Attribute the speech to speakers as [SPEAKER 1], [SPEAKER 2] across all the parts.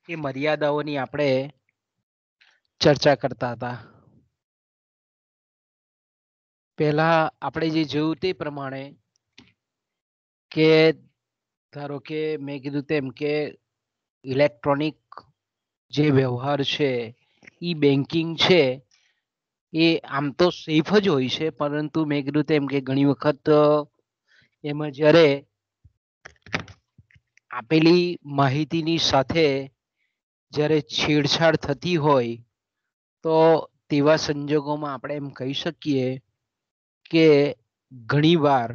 [SPEAKER 1] એ મર્યાદાઓની આપણે ચર્ચા કરતા હતા. પહેલા આપણે જે જોયું તે પ્રમાણે કે ધારો કે મેં કીધું તેમ કે ઇલેક્ટ્રોનિક જે વ્યવહાર છે, ઈ બેન્કિંગ છે, એ આમ તો સેફ જ હોય છે, પરંતુ મેં કીધું તેમ કે ઘણી વખત એમાં જ્યારે આપેલી માહિતીની સાથે જ્યારે છેડછાડ થતી હોય તો તેવા સંજોગોમાં આપણે એમ કહી શકીએ કે ઘણીવાર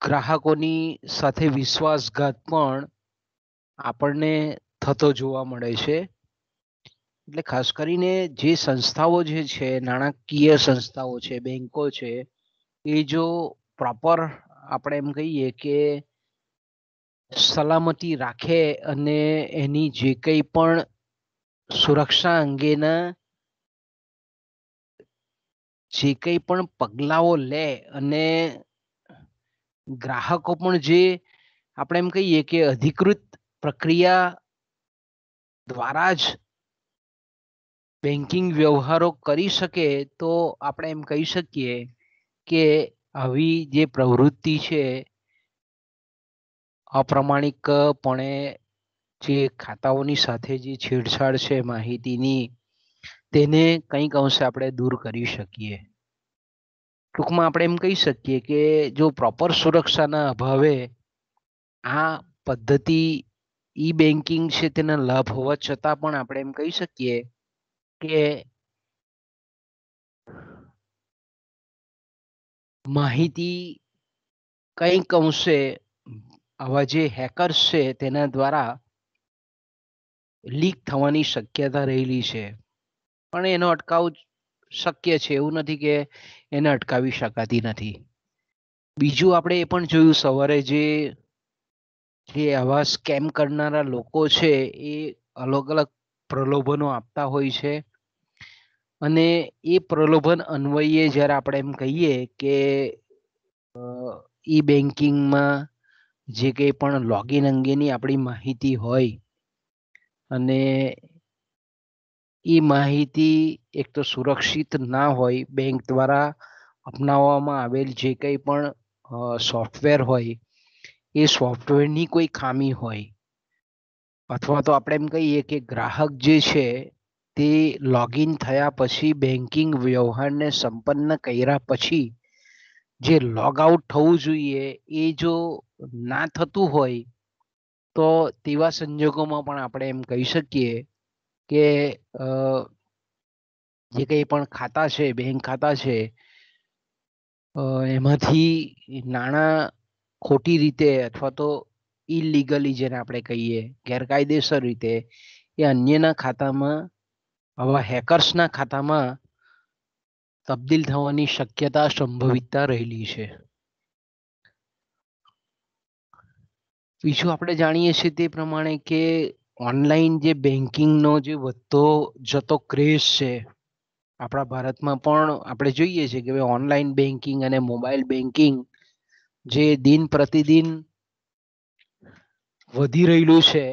[SPEAKER 1] ગ્રાહકોની સાથે વિશ્વાસઘાત પણ આપણને થતો જોવા મળે છે. એટલે ખાસ કરીને જે સંસ્થાઓ જે છે, નાણાકીય સંસ્થાઓ છે, બેંકો છે, એ જો પ્રોપર આપણે એમ કહીએ કે સલામતી રાખે અને એની જે કંઈ પણ સુરક્ષા અંગેના જે કંઈ પણ પગલાઓ લે અને ગ્રાહકો પણ જે આપણે એમ કહીએ કે અધિકૃત પ્રક્રિયા દ્વારા જ બેન્કિંગ વ્યવહારો કરી શકે તો આપણે એમ કહી શકીએ કે આવી જે પ્રવૃત્તિ છે અપ્રમાણિકપણે જે ખાતાઓની સાથે જે છેડછાડ છે માહિતીની, તેને કંઈક અંશે આપણે દૂર કરી શકીએ. ટૂંકમાં આપણે એમ કહી શકીએ કે જો પ્રોપર સુરક્ષાના અભાવે આ પદ્ધતિ ઈ બેન્કિંગ છે તેના લાભ હોવા છતાં પણ આપણે એમ કહી શકીએ કે માહિતી કંઈક અંશે આવા જે હેકર્સ છે તેના દ્વારા લીક થવાની શક્યતા રહેલી છે. પણ એનો અટકાવ શક્ય છે, એવું નથી કે એને અટકાવી શકાતી નથી. બીજું આપણે એ પણ જોયું સવારે જે આવા સ્કેમ કરનારા લોકો છે એ અલગ અલગ પ્રલોભનો આપતા હોય છે અને એ પ્રલોભન અન્વયે જ્યારે આપણે એમ કહીએ કે ઈ બેન્કિંગમાં જે કંઈ પણ લોગિન અંગેની આપણી માહિતી હોય અને એ માહિતી એક તો સુરક્ષિત ના હોય, બેંક દ્વારા અપનાવવામાં આવેલ જે કંઈ પણ સોફ્ટવેર હોય એ સોફ્ટવેરની કોઈ ખામી હોય, અથવા તો આપણે એમ કહીએ કે ગ્રાહક જે છે તે લોગિન થયા પછી બેન્કિંગ વ્યવહારને સંપન્ન કર્યા પછી જે લોગ આઉટ થવું જોઈએ એ જો ના થતું હોય તો તેવા સંજોગોમાં પણ આપણે એમ કહી શકીએ કે જે કંઈ પણ ખાતા છે, બેંક ખાતા છે, એમાંથી નાણાં ખોટી રીતે અથવા તો ઇલીગલી જેને આપણે કહીએ ગેરકાયદેસર રીતે એ અન્યના ખાતામાં, આવા હેકર્સના ખાતામાં તબદીલ થવાની શક્યતા સંભવિતતા રહેલી છે. બીજું આપણે જાણીએ છીએ તે પ્રમાણે કે ઓનલાઈન જે બેન્કિંગનો જે વધતો જતો ક્રેઝ છે આપણા ભારતમાં પણ આપણે જોઈએ છીએ કે ઓનલાઈન બેન્કિંગ અને મોબાઈલ બેન્કિંગ જે દિન પ્રતિદિન વધી રહેલું છે,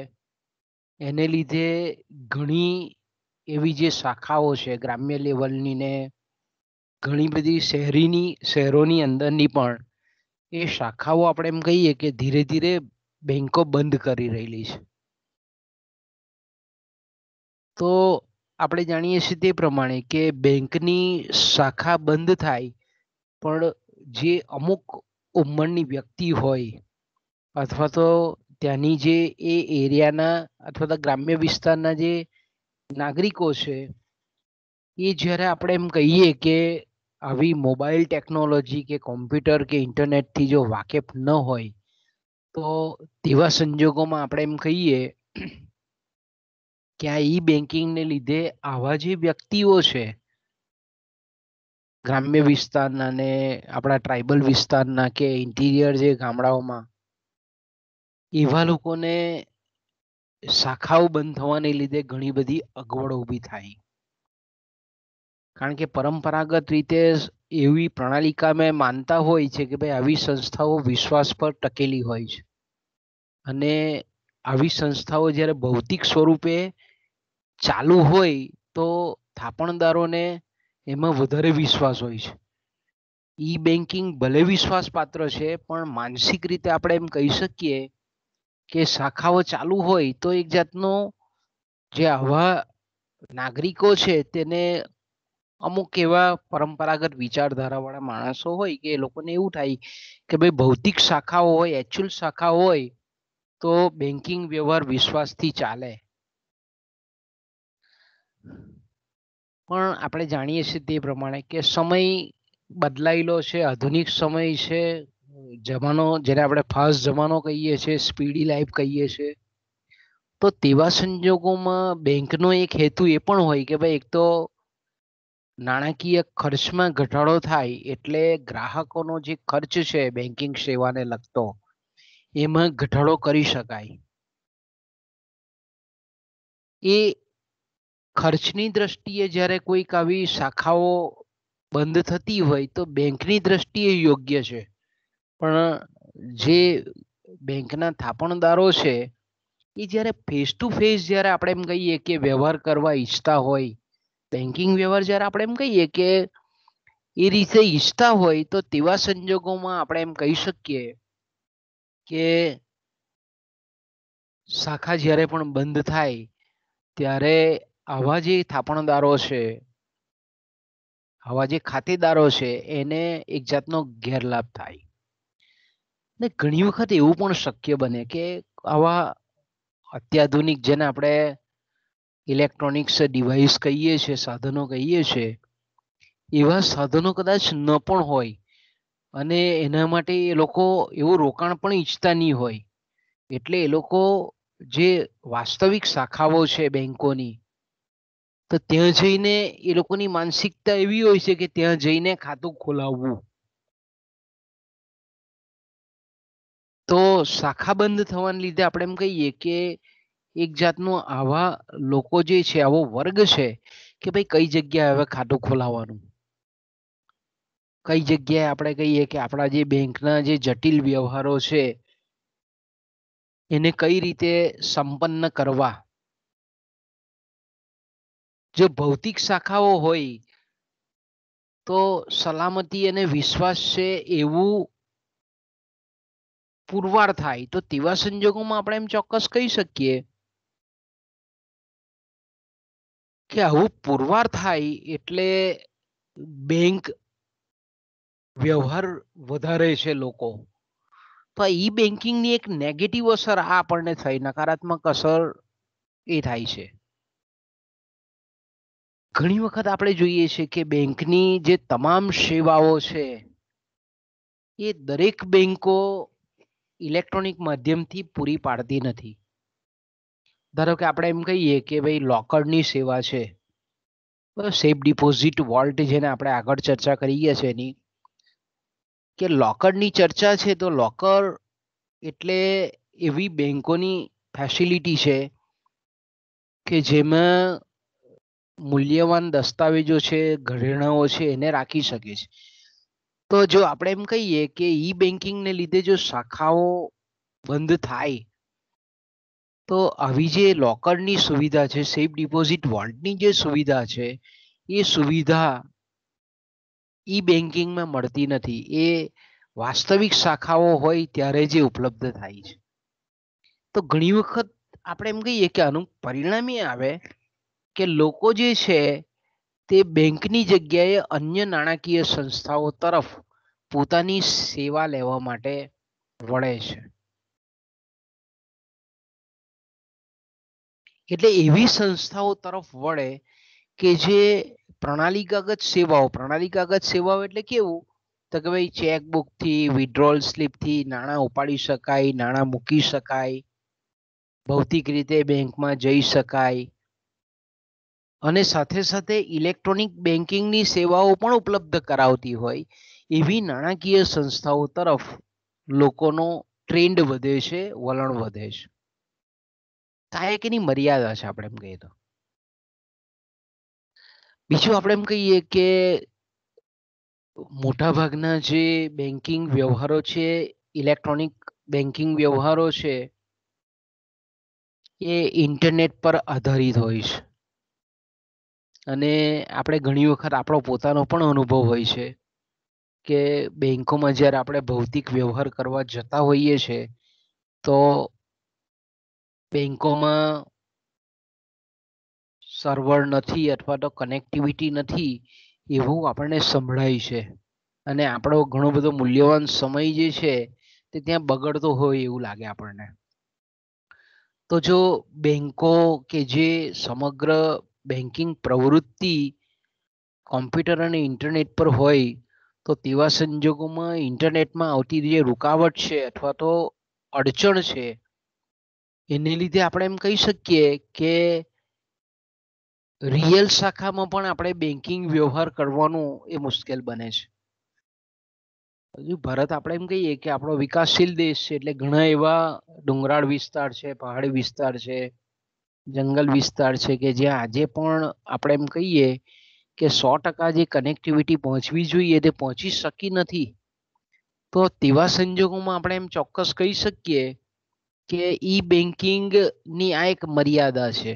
[SPEAKER 1] એને લીધે ઘણી એવી જે શાખાઓ છે ગ્રામ્ય લેવલની ને ઘણી બધી શહેરોની અંદરની પણ એ શાખાઓ આપણે એમ કહીએ કે ધીરે ધીરે બેંકો બંધ કરી રહેલી છે. તો આપણે જાણીએ છીએ તે પ્રમાણે કે બેંકની શાખા બંધ થાય પણ જે અમુક ઉંમરની વ્યક્તિ હોય અથવા તો ત્યાંની જે એ એરિયાના અથવા તો ગ્રામ્ય વિસ્તારના જે નાગરિકો છે એ જ્યારે આપણે એમ કહીએ કે આવી મોબાઈલ ટેકનોલોજી કે કોમ્પ્યુટર કે ઇન્ટરનેટથી જો વાકેફ ન હોય તો તેવા સંજોગોમાં આપણે એમ કહીએ કે આ ઈ બેન્કિંગને લીધે આવા જે વ્યક્તિઓ છે ગ્રામ્ય વિસ્તારના ને આપણા ટ્રાઇબલ વિસ્તારના કે ઇન્ટિરિયર જે ગામડાઓમાં એવા લોકોને શાખાઓ બંધ થવાને લીધે ઘણી બધી અગવડો ઊભી થાય. કારણ કે પરંપરાગત રીતે એવી પ્રણાલિકામાં માનતા હોય છે કે ભાઈ આવી સંસ્થાઓ વિશ્વાસ પર ટકેલી હોય છે અને આવી સંસ્થાઓ જ્યારે ભૌતિક સ્વરૂપે ચાલુ હોય તો થાપણદારોને એમાં વધારે વિશ્વાસ હોય છે. ઈ બેન્કિંગ ભલે વિશ્વાસપાત્ર છે, પણ માનસિક રીતે આપણે એમ કહી શકીએ કે શાખાઓ ચાલુ હોય તો એક જાતનો જે આવા નાગરિકો છે તેને અમુક એવા પરંપરાગત વિચારધારાવાળા માણસો હોય કે એ લોકોને એવું થાય કે ભાઈ ભૌતિક શાખાઓ હોય, એકચ્યુઅલ શાખા હોય તો બેન્કિંગ વ્યવહાર વિશ્વાસથી ચાલે. પણ આપણે જાણીએ છીએ તે પ્રમાણે કે સમય બદલાયેલો છે, આધુનિક સમય છે, જમાનો જેને આપણે ફાસ્ટ જમાનો કહીએ છીએ, સ્પીડી લાઈફ કહીએ છીએ. તો તેવા સંજોગોમાં બેંકનો એક હેતુ એ પણ હોય કે ભાઈ એક તો નાણાકીય ખર્ચમાં ઘટાડો થાય એટલે ગ્રાહકોનો જે ખર્ચ છે બેન્કિંગ સેવાને લગતો એમાં ઘટાડો કરી શકાય. એ ખર્ચની દ્રષ્ટિએ જ્યારે કોઈક આવી શાખાઓ બંધ થતી હોય તો બેંકની દ્રષ્ટિએ યોગ્ય છે, પણ જે બેંકના થાપણદારો છે એ જ્યારે ફેસ ટુ ફેસ જ્યારે આપણે એમ કહીએ કે વ્યવહાર કરવા ઈચ્છતા હોય, બેન્કિંગ વ્યવહાર જ્યારે આપણે એમ કહીએ કે એ રીતે ઈચ્છતા હોય તો તેવા સંજોગોમાં આપણે એમ કહી શકીએ કે શાખા જ્યારે પણ બંધ થાય ત્યારે આવા જે થાપણદારો છે, આવા જે ખાતેદારો છે એને એક જાતનો ગેરલાભ થાય. ને ઘણી વખત એવું પણ શક્ય બને કે આવા અત્યાધુનિક જેને આપણે ઇલેક્ટ્રોનિક્સ ડિવાઇસ કહીએ છીએ, સાધનો કહીએ છીએ, એવા સાધનો કદાચ ન પણ હોય અને એના માટે એ લોકો એવું રોકાણ પણ ઈચ્છતા નહીં હોય. એટલે એ લોકો જે વાસ્તવિક શાખાઓ છે બેંકોની, તો ત્યાં જઈને એ લોકોની માનસિકતા એવી હોય છે કે ત્યાં જઈને ખાતું ખોલાવવું. તો શાખા બંધ થવાને લીધે આપણે એમ કહીએ કે એક જાતનું આવા લોકો જે છે, આવો વર્ગ છે કે ભાઈ કઈ જગ્યાએ હવે ખાતું ખોલાવવાનું, કઈ જગ્યાએ આપણે કહીએ કે આપણા જે બેંકના જે જટિલ વ્યવહારો છે એને કઈ રીતે સંપન્ન કરવા. જો ભૌતિક શાખાઓ હોય તો સલામતી અને વિશ્વાસ છે એવું પુરવાર થાય. તો તેવા સંજોગોમાં આપણે એમ ચોક્કસ કહી શકીએ કે આવું પુરવાર થાય એટલે બેંક વ્યવહાર વધારે છે લોકો. તો ઈ બેન્કિંગની એક નેગેટિવ અસર આ આપણને થઈ, નકારાત્મક અસર એ થાય છે. ઘણી વખત આપણે જોઈએ છીએ કે બેંકની જે તમામ સેવાઓ છે એ દરેક બેંકો ઇલેક્ટ્રોનિક માધ્યમથી પૂરી પાડતી નથી. ધારો કે આપણે એમ કહીએ કે ભાઈ લોકરની સેવા છે, સેફ ડિપોઝિટ વોલ્ટ જેને આપણે આગળ ચર્ચા કરીએ છીએ એની, કે લોકરની ચર્ચા છે તો લોકર એટલે એવી બેંકોની ફેસિલિટી છે કે જેમાં મૂલ્યવાન દસ્તાવેજો છે, ઘરેણાઓ છે એને રાખી શકે છે. તો જો આપણે એમ કહીએ કે ઈ બેન્કિંગને લીધે જો શાખાઓ બંધ થાય તો આવી જે લોકરની સુવિધા છે, સેફ ડિપોઝિટ વોલ્ટની જે સુવિધા છે, એ સુવિધા ઈ બેન્કિંગમાં મળતી નથી. એ વાસ્તવિક શાખાઓ હોય ત્યારે જે ઉપલબ્ધ થાય છે. તો ઘણી વખત આપણે એમ કહીએ કે આનું પરિણામ એ આવે કે લોકો જે છે તે બેંકની જગ્યાએ અન્ય નાણાકીય સંસ્થાઓ તરફ પોતાની સેવા લેવા માટે વળે છે. એટલે એવી સંસ્થાઓ તરફ વળે કે જે પ્રણાલીગત સેવાઓ એટલે કેવું, તો કે ભાઈ ચેકબુકથી, વિડ્રોલ સ્લીપથી નાણાં ઉપાડી શકાય, નાણાં મૂકી શકાય, ભૌતિક રીતે બેંકમાં જઈ શકાય, અને સાથે સાથે ઇલેક્ટ્રોનિક બેન્કિંગની સેવાઓ પણ ઉપલબ્ધ કરાવતી હોય એવી નાણાકીય સંસ્થાઓ તરફ લોકોનો ટ્રેન્ડ વધે છે, વલણ વધે છે. આ એક એની મર્યાદા છે આપણે એમ કહીએ તો. બીજું આપણે એમ કહીએ કે મોટાભાગના જે બેન્કિંગ વ્યવહારો છે, ઇલેક્ટ્રોનિક બેન્કિંગ વ્યવહારો છે, એ ઇન્ટરનેટ પર આધારિત હોય છે. અને આપણે ઘણી વખત આપણો પોતાનો પણ અનુભવ હોય છે કે બેંકોમાં જ્યારે આપણે ભૌતિક વ્યવહાર કરવા જતા હોઈએ છીએ તો બેંકોમાં સર્વર નથી અથવા તો કનેક્ટિવિટી નથી એવું આપણને સંભળાય છે. અને આપણો ઘણો બધો મૂલ્યવાન સમય જે છે તે ત્યાં બગડતો હોય એવું લાગે આપણને. તો જો બેંકો કે જે સમગ્ર બેન્કિંગ પ્રવૃત્તિ કોમ્પ્યુટર અને ઇન્ટરનેટ પર હોય તો તેવા સંજોગોમાં ઇન્ટરનેટમાં આવતી જે રૂકાવટ છે અથવા તો અડચણ છે એને લીધે આપણે એમ કહી શકીએ કે રિયલ શાખામાં પણ આપણે બેન્કિંગ વ્યવહાર કરવાનું એ મુશ્કેલ બને છે. હજુ ભારત આપણે એમ કહીએ કે આપણો વિકાસશીલ દેશ છે એટલે ઘણા એવા ડુંગરાળ વિસ્તાર છે, પહાડી વિસ્તાર છે, જંગલ વિસ્તાર છે કે જ્યાં આજે પણ આપણે એમ કહીએ કે 100% જે કનેક્ટિવિટી પહોંચવી જોઈએ તે પહોંચી શકી નથી. તો તેવા સંજોગોમાં આપણે એમ ચોક્કસ કહી શકીએ કે ઈ બેન્કિંગ ની આ એક મર્યાદા છે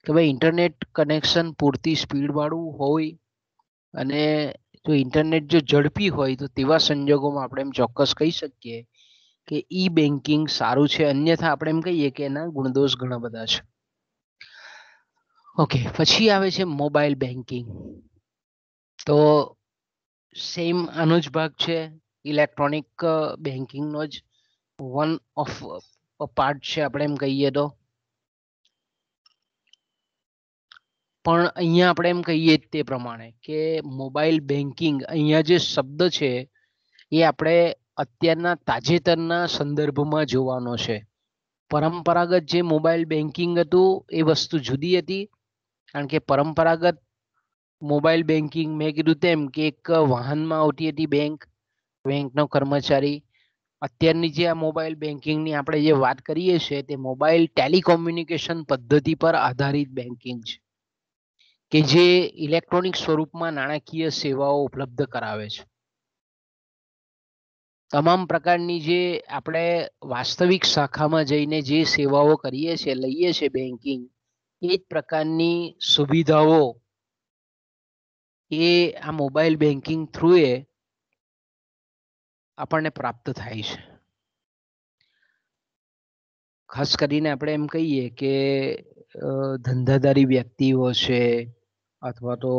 [SPEAKER 1] કે ભાઈ ઇન્ટરનેટ કનેક્શન પૂરતી સ્પીડ વાળું હોય અને જો ઇન્ટરનેટ જો ઝડપી હોય તો તેવા સંજોગોમાં આપણે એમ ચોક્કસ કહી શકીએ કે ઈ બેન્કિંગ સારું છે. અન્યથા આપણે એમ કહીએ કે એના ગુણદોષ ઘણા બધા છે. ઓકે, પછી આવે છે મોબાઈલ બેન્કિંગ. તો સેમ આનો જ ભાગ છે, ઇલેક્ટ્રોનિક બેન્કિંગનો જ વન ઓફ પાર્ટ છે આપણે એમ કહીએ તો. પણ અહીંયા આપણે એમ કહીએ તે પ્રમાણે કે મોબાઈલ બેન્કિંગ અહીંયા જે શબ્દ છે એ આપણે અત્યારના તાજેતરના સંદર્ભમાં જોવાનો છે. પરંપરાગત જે મોબાઈલ બેન્કિંગ હતું એ વસ્તુ જુદી હતી. કારણ કે પરંપરાગત મોબાઈલ બેન્કિંગ મેં કીધું તેમ કે એક વાહનમાં આવતી હતી બેંકનો કર્મચારી. અત્યારની જે આ મોબાઈલ બેન્કિંગની આપણે જે વાત કરીએ છીએ તે મોબાઈલ ટેલિકોમ્યુનિકેશન પદ્ધતિ પર આધારિત બેન્કિંગ છે કે જે ઇલેક્ટ્રોનિક સ્વરૂપમાં નાણાકીય સેવાઓ ઉપલબ્ધ કરાવે છે. તમામ પ્રકારની જે આપણે વાસ્તવિક શાખામાં જઈને જે સેવાઓ કરીએ છીએ, લઈએ છીએ બેન્કિંગ, એ જ પ્રકારની સુવિધાઓ એ આ મોબાઈલ બેન્કિંગ થ્રુ એ આપણને પ્રાપ્ત થાય છે. ખાસ કરીને આપણે એમ કહીએ કે ધંધાદારી વ્યક્તિઓ છે અથવા તો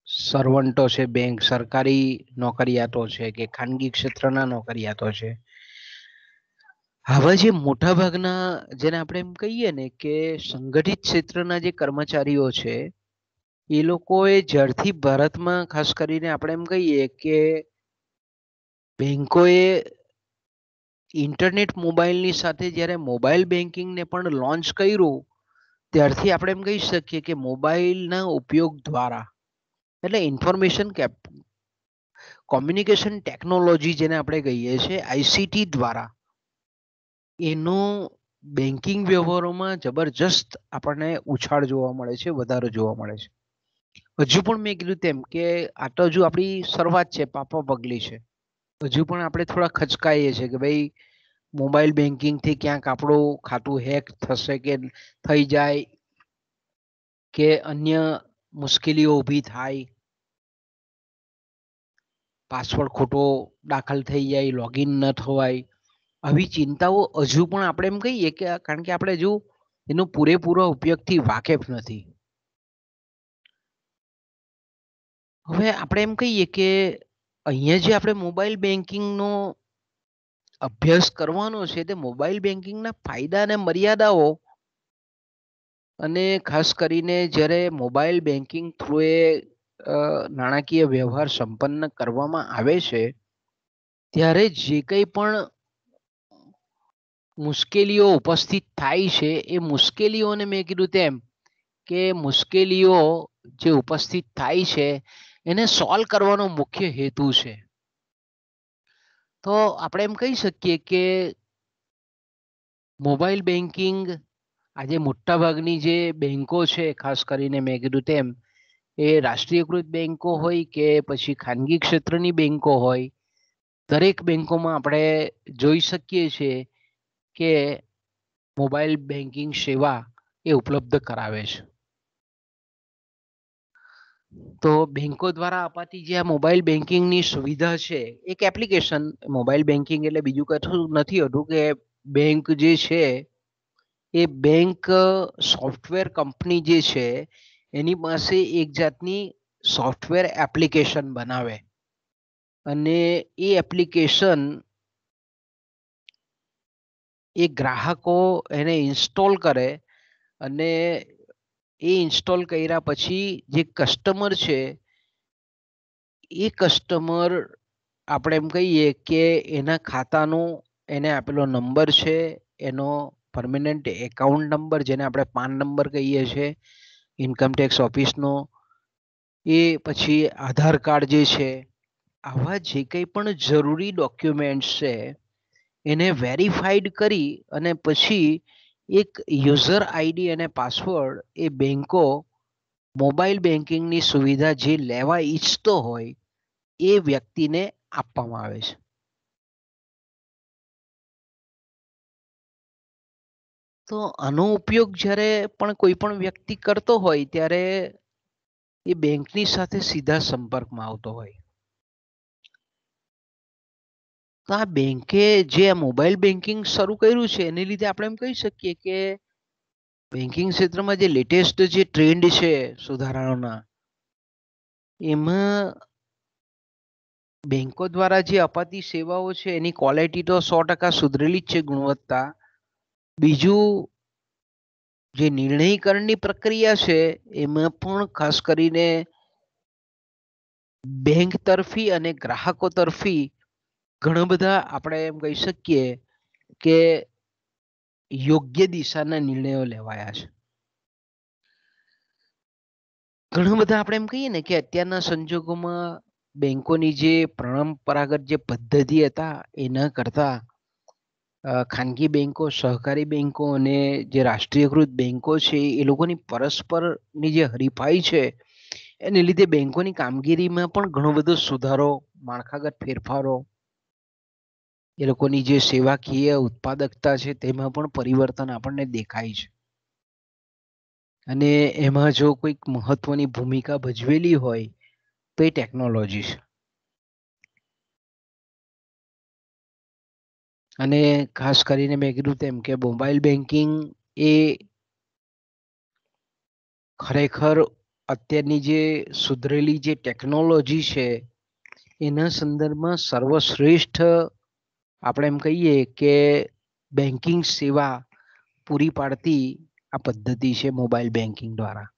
[SPEAKER 1] સર્વન્ટો છે, બેંક સરકારી નોકરિયાતો છે કે ખાનગી ક્ષેત્રના નોકરિયાતો છે, આવા જે મોટા ભાગના જેને આપણે એમ કહીએ ને કે સંગઠિત ક્ષેત્રના જે કર્મચારીઓ છે એ લોકોએ જ્યારથી ભારતમાં ખાસ કરીને આપણે એમ કહીએ કે બેંકોએ ઇન્ટરનેટ મોબાઈલની સાથે જ્યારે મોબાઈલ બેન્કિંગને પણ લોન્ચ કર્યું ત્યારથી આપણે એમ કહી શકીએ કે મોબાઈલના ઉપયોગ દ્વારા એટલે ઇન્ફોર્મેશન કોમ્યુનિકેશન ટેકનોલોજી જેને આપણે કહીએ છીએ આઈસીટી દ્વારા એનો બેન્કિંગ વ્યવહારોમાં જબરજસ્ત આપણને ઉછાળ જોવા મળે છે, વધારો જોવા મળે છે. હજુ પણ મેં કીધું તેમ કે આ તો હજુ આપણી શરૂઆત છે, પાપા પગલી છે. હજુ પણ આપણે થોડા ખચકાઈએ છીએ કે ભાઈ મોબાઈલ બેન્કિંગથી ક્યાંક આપણું ખાતું હેક થશે કે થઈ જાય કે અન્ય મુશ્કેલીઓ ઊભી થાય, પાસવર્ડ ખોટો દાખલ થઈ જાય, લોગિન ન થવાય, આવી ચિંતાઓ હજુ પણ આપણે એમ કહીએ કે કારણ કે આપણે હજુ એનો પૂરેપૂરો ઉપયોગથી વાકેફ નથી. હવે આપણે એમ કહીએ કે અહીંયા જે આપણે મોબાઈલ બેન્કિંગનો અભ્યાસ કરવાનો છે તે મોબાઈલ બેન્કિંગના ફાયદા અને મર્યાદાઓ અને ખાસ કરીને જ્યારે મોબાઈલ બેન્કિંગ થ્રુ એ નાણાકીય વ્યવહાર સંપન્ન કરવામાં આવે છે ત્યારે જે કંઈ પણ મુશ્કેલીઓ ઉપસ્થિત થાય છે એ મુશ્કેલીઓને મેં કીધું તેમ કે મુશ્કેલીઓ જે ઉપસ્થિત થાય છે એને સોલ્વ કરવાનો મુખ્ય હેતુ છે. તો આપણે એમ કહી શકીએ કે મોબાઈલ બેન્કિંગ આજે મોટાભાગની જે બેન્કો છે, ખાસ કરીને મેં કીધું તેમ એ રાષ્ટ્રીયકૃત બેન્કો હોય કે પછી ખાનગી ક્ષેત્રની બેન્કો હોય, દરેક બેન્કોમાં આપણે જોઈ શકીએ છીએ કે મોબાઈલ બેન્કિંગ સેવા એ ઉપલબ્ધ કરાવે છે. તો બેંકો દ્વારા અપાતી જે આ મોબાઈલ બેન્કિંગની સુવિધા છે, એક એપ્લિકેશન, મોબાઈલ બેન્કિંગ એટલે બીજું કશું નથી હોતું કે બેંક જે છે એ બેંક સોફ્ટવેર કંપની જે છે એની પાસે એક જાતની સોફ્ટવેર એપ્લિકેશન બનાવે અને એ એપ્લિકેશન એ ગ્રાહકો એને ઇન્સ્ટોલ કરે અને એ ઇન્સ્ટોલ કર્યા પછી જે કસ્ટમર છે એ કસ્ટમર આપણે એમ કહીએ કે એના ખાતાનું એને આપેલો નંબર છે, એનો પરમેનન્ટ એકાઉન્ટ નંબર જેને આપણે પાન નંબર કહીએ છીએ ઇન્કમટેક્સ ઓફિસનો, એ પછી આધાર કાર્ડ જે છે, આવા જે કંઈ પણ જરૂરી ડોક્યુમેન્ટ્સ છે એને વેરીફાઈડ કરી અને પછી એક યુઝર આઈડી અને પાસવર્ડ એ બેંકો મોબાઈલ બેન્કિંગની સુવિધા જે લેવા ઈચ્છતો હોય એ વ્યક્તિને આપવામાં આવે છે. તો આનો ઉપયોગ જ્યારે પણ કોઈ પણ વ્યક્તિ કરતો હોય ત્યારે એ બેંકની સાથે સીધા સંપર્કમાં આવતો હોય. તો આ બેંકે જે મોબાઈલ બેન્કિંગ શરૂ કર્યું છે એને લીધે આપણે એમ કહી શકીએ કે બેન્કિંગ ક્ષેત્રમાં જે લેટેસ્ટ જે ટ્રેન્ડ છે સુધારણાઓના, એમાં બેંકો દ્વારા જે અપાતી સેવાઓ છે એની ક્વોલિટી તો 100% સુધરેલી જ છે, ગુણવત્તા. બીજું જે નિર્ણયકરણની પ્રક્રિયા છે એમાં પણ ખાસ કરીને બેંક તરફી અને ગ્રાહકો તરફી ઘણા બધા આપણે એમ કહી શકીએ કે યોગ્ય દિશાના નિર્ણયો લેવાયા છે. ઘણા બધા આપણે એમ કહીએ ને કે અત્યારના સંજોગોમાં બેંકોની જે પરંપરાગત જે પદ્ધતિ હતા એના કરતા ખાનગી બેંકો, સહકારી બેંકો અને જે રાષ્ટ્રીયકૃત બેંકો છે એ લોકોની પરસ્પરની જે હરીફાઈ છે એને લીધે બેંકોની કામગીરીમાં પણ ઘણો બધો સુધારો, માળખાગત ફેરફારો, એ લોકોની જે સેવાકીય ઉત્પાદકતા છે તેમાં પણ પરિવર્તન આપણને દેખાય છે. અને એમાં જો કોઈક મહત્વની ભૂમિકા ભજવેલી હોય તો એ ટેકનોલોજી છે. અને ખાસ કરીને મેં કીધું તેમ કે મોબાઈલ બેન્કિંગ એ ખરેખર અત્યારની જે સુધરેલી જે ટેકનોલોજી છે એના સંદર્ભમાં સર્વશ્રેષ્ઠ આપણે એમ કહીએ કે બેન્કિંગ સેવા પૂરી પાડતી આ પદ્ધતિ છે મોબાઈલ બેન્કિંગ દ્વારા.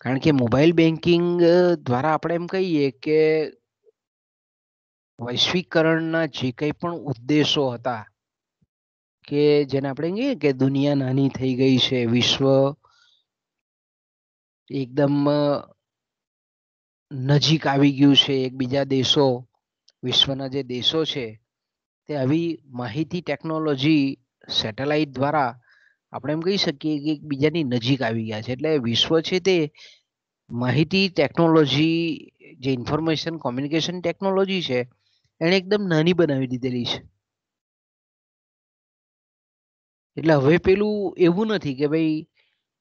[SPEAKER 1] કારણ કે મોબાઈલ બેન્કિંગ દ્વારા આપણે એમ કહીએ કે વૈશ્વિકરણના જે કંઈ પણ ઉદ્દેશો હતા કે જેને આપણે કહીએ કે દુનિયા નાની થઈ ગઈ છે, વિશ્વ એકદમ નજીક આવી ગયું છે, એકબીજા દેશો, વિશ્વના જે દેશો છે તે આવી માહિતી ટેકનોલોજી સેટેલાઇટ દ્વારા આપણે એમ કહી શકીએ કે એકબીજાની નજીક આવી ગયા છે. એટલે વિશ્વ છે તે માહિતી ટેકનોલોજી, જે ઇન્ફોર્મેશન કોમ્યુનિકેશન ટેકનોલોજી છે એને એકદમ નાની બનાવી દીધેલી છે. એટલે હવે પેલું એવું નથી કે ભાઈ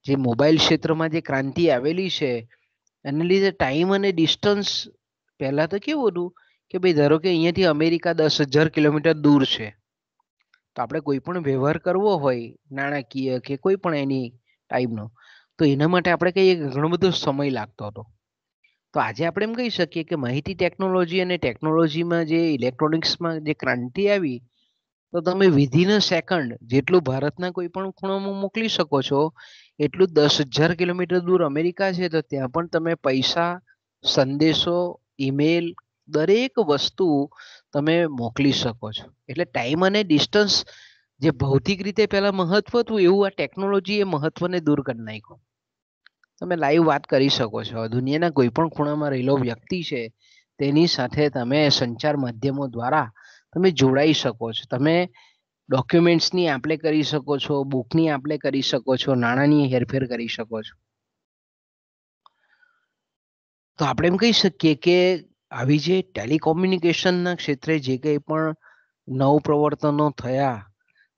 [SPEAKER 1] જે મોબાઈલ ક્ષેત્રમાં જે ક્રાંતિ આવેલી છે એને લીધે ટાઈમ અને ડિસ્ટન્સ, પહેલા તો કેવું હતું કે ભાઈ ધારો કે અહીંયાથી અમેરિકા 10,000 કિલોમીટર દૂર છે, તો આપણે કોઈ પણ વ્યવહાર કરવો હોય નાણાકીય કે કોઈ પણ એની ટાઈપનો, તો એના માટે આપણે કહીએ કે ઘણો બધો સમય લાગતો હતો. તો આજે આપણે એમ કહી શકીએ કે માહિતી ટેકનોલોજી અને ટેકનોલોજીમાં જે ઇલેક્ટ્રોનિક્સમાં જે ક્રાંતિ આવી, તો તમે વિધિન અ સેકન્ડ જેટલું ભારતના કોઈ પણ ખૂણામાં મોકલી શકો છો એટલું 10,000 કિલોમીટર દૂર અમેરિકા છે તો ત્યાં પણ તમે પૈસા, સંદેશો, ઈમેલ, દરેક વસ્તુ તમે મોકલી શકો છો. એટલે ટાઈમ અને ડિસ્ટન્સ જે ભૌતિક રીતે પહેલા મહત્વ હતું એવું આ ટેકનોલોજી એ મહત્વને દૂર કરી નાખ્યું. તમે લાઈવ વાત કરી શકો છો, દુનિયાના કોઈ પણ ખૂણામાં રહેલો વ્યક્તિ છે તેની સાથે તમે સંચાર માધ્યમો દ્વારા તમે જોડાઈ શકો છો. તમે ડોક્યુમેન્ટ્સની આપલે કરી શકો છો, બુકની આપલે કરી શકો છો, નાણાંની હેરફેર કરી શકો છો. તો આપણે એમ કહી શકીએ કે આવી જે ટેલિકોમ્યુનિકેશનના ક્ષેત્રે જે કંઈ પણ નવ પ્રવર્તનો થયા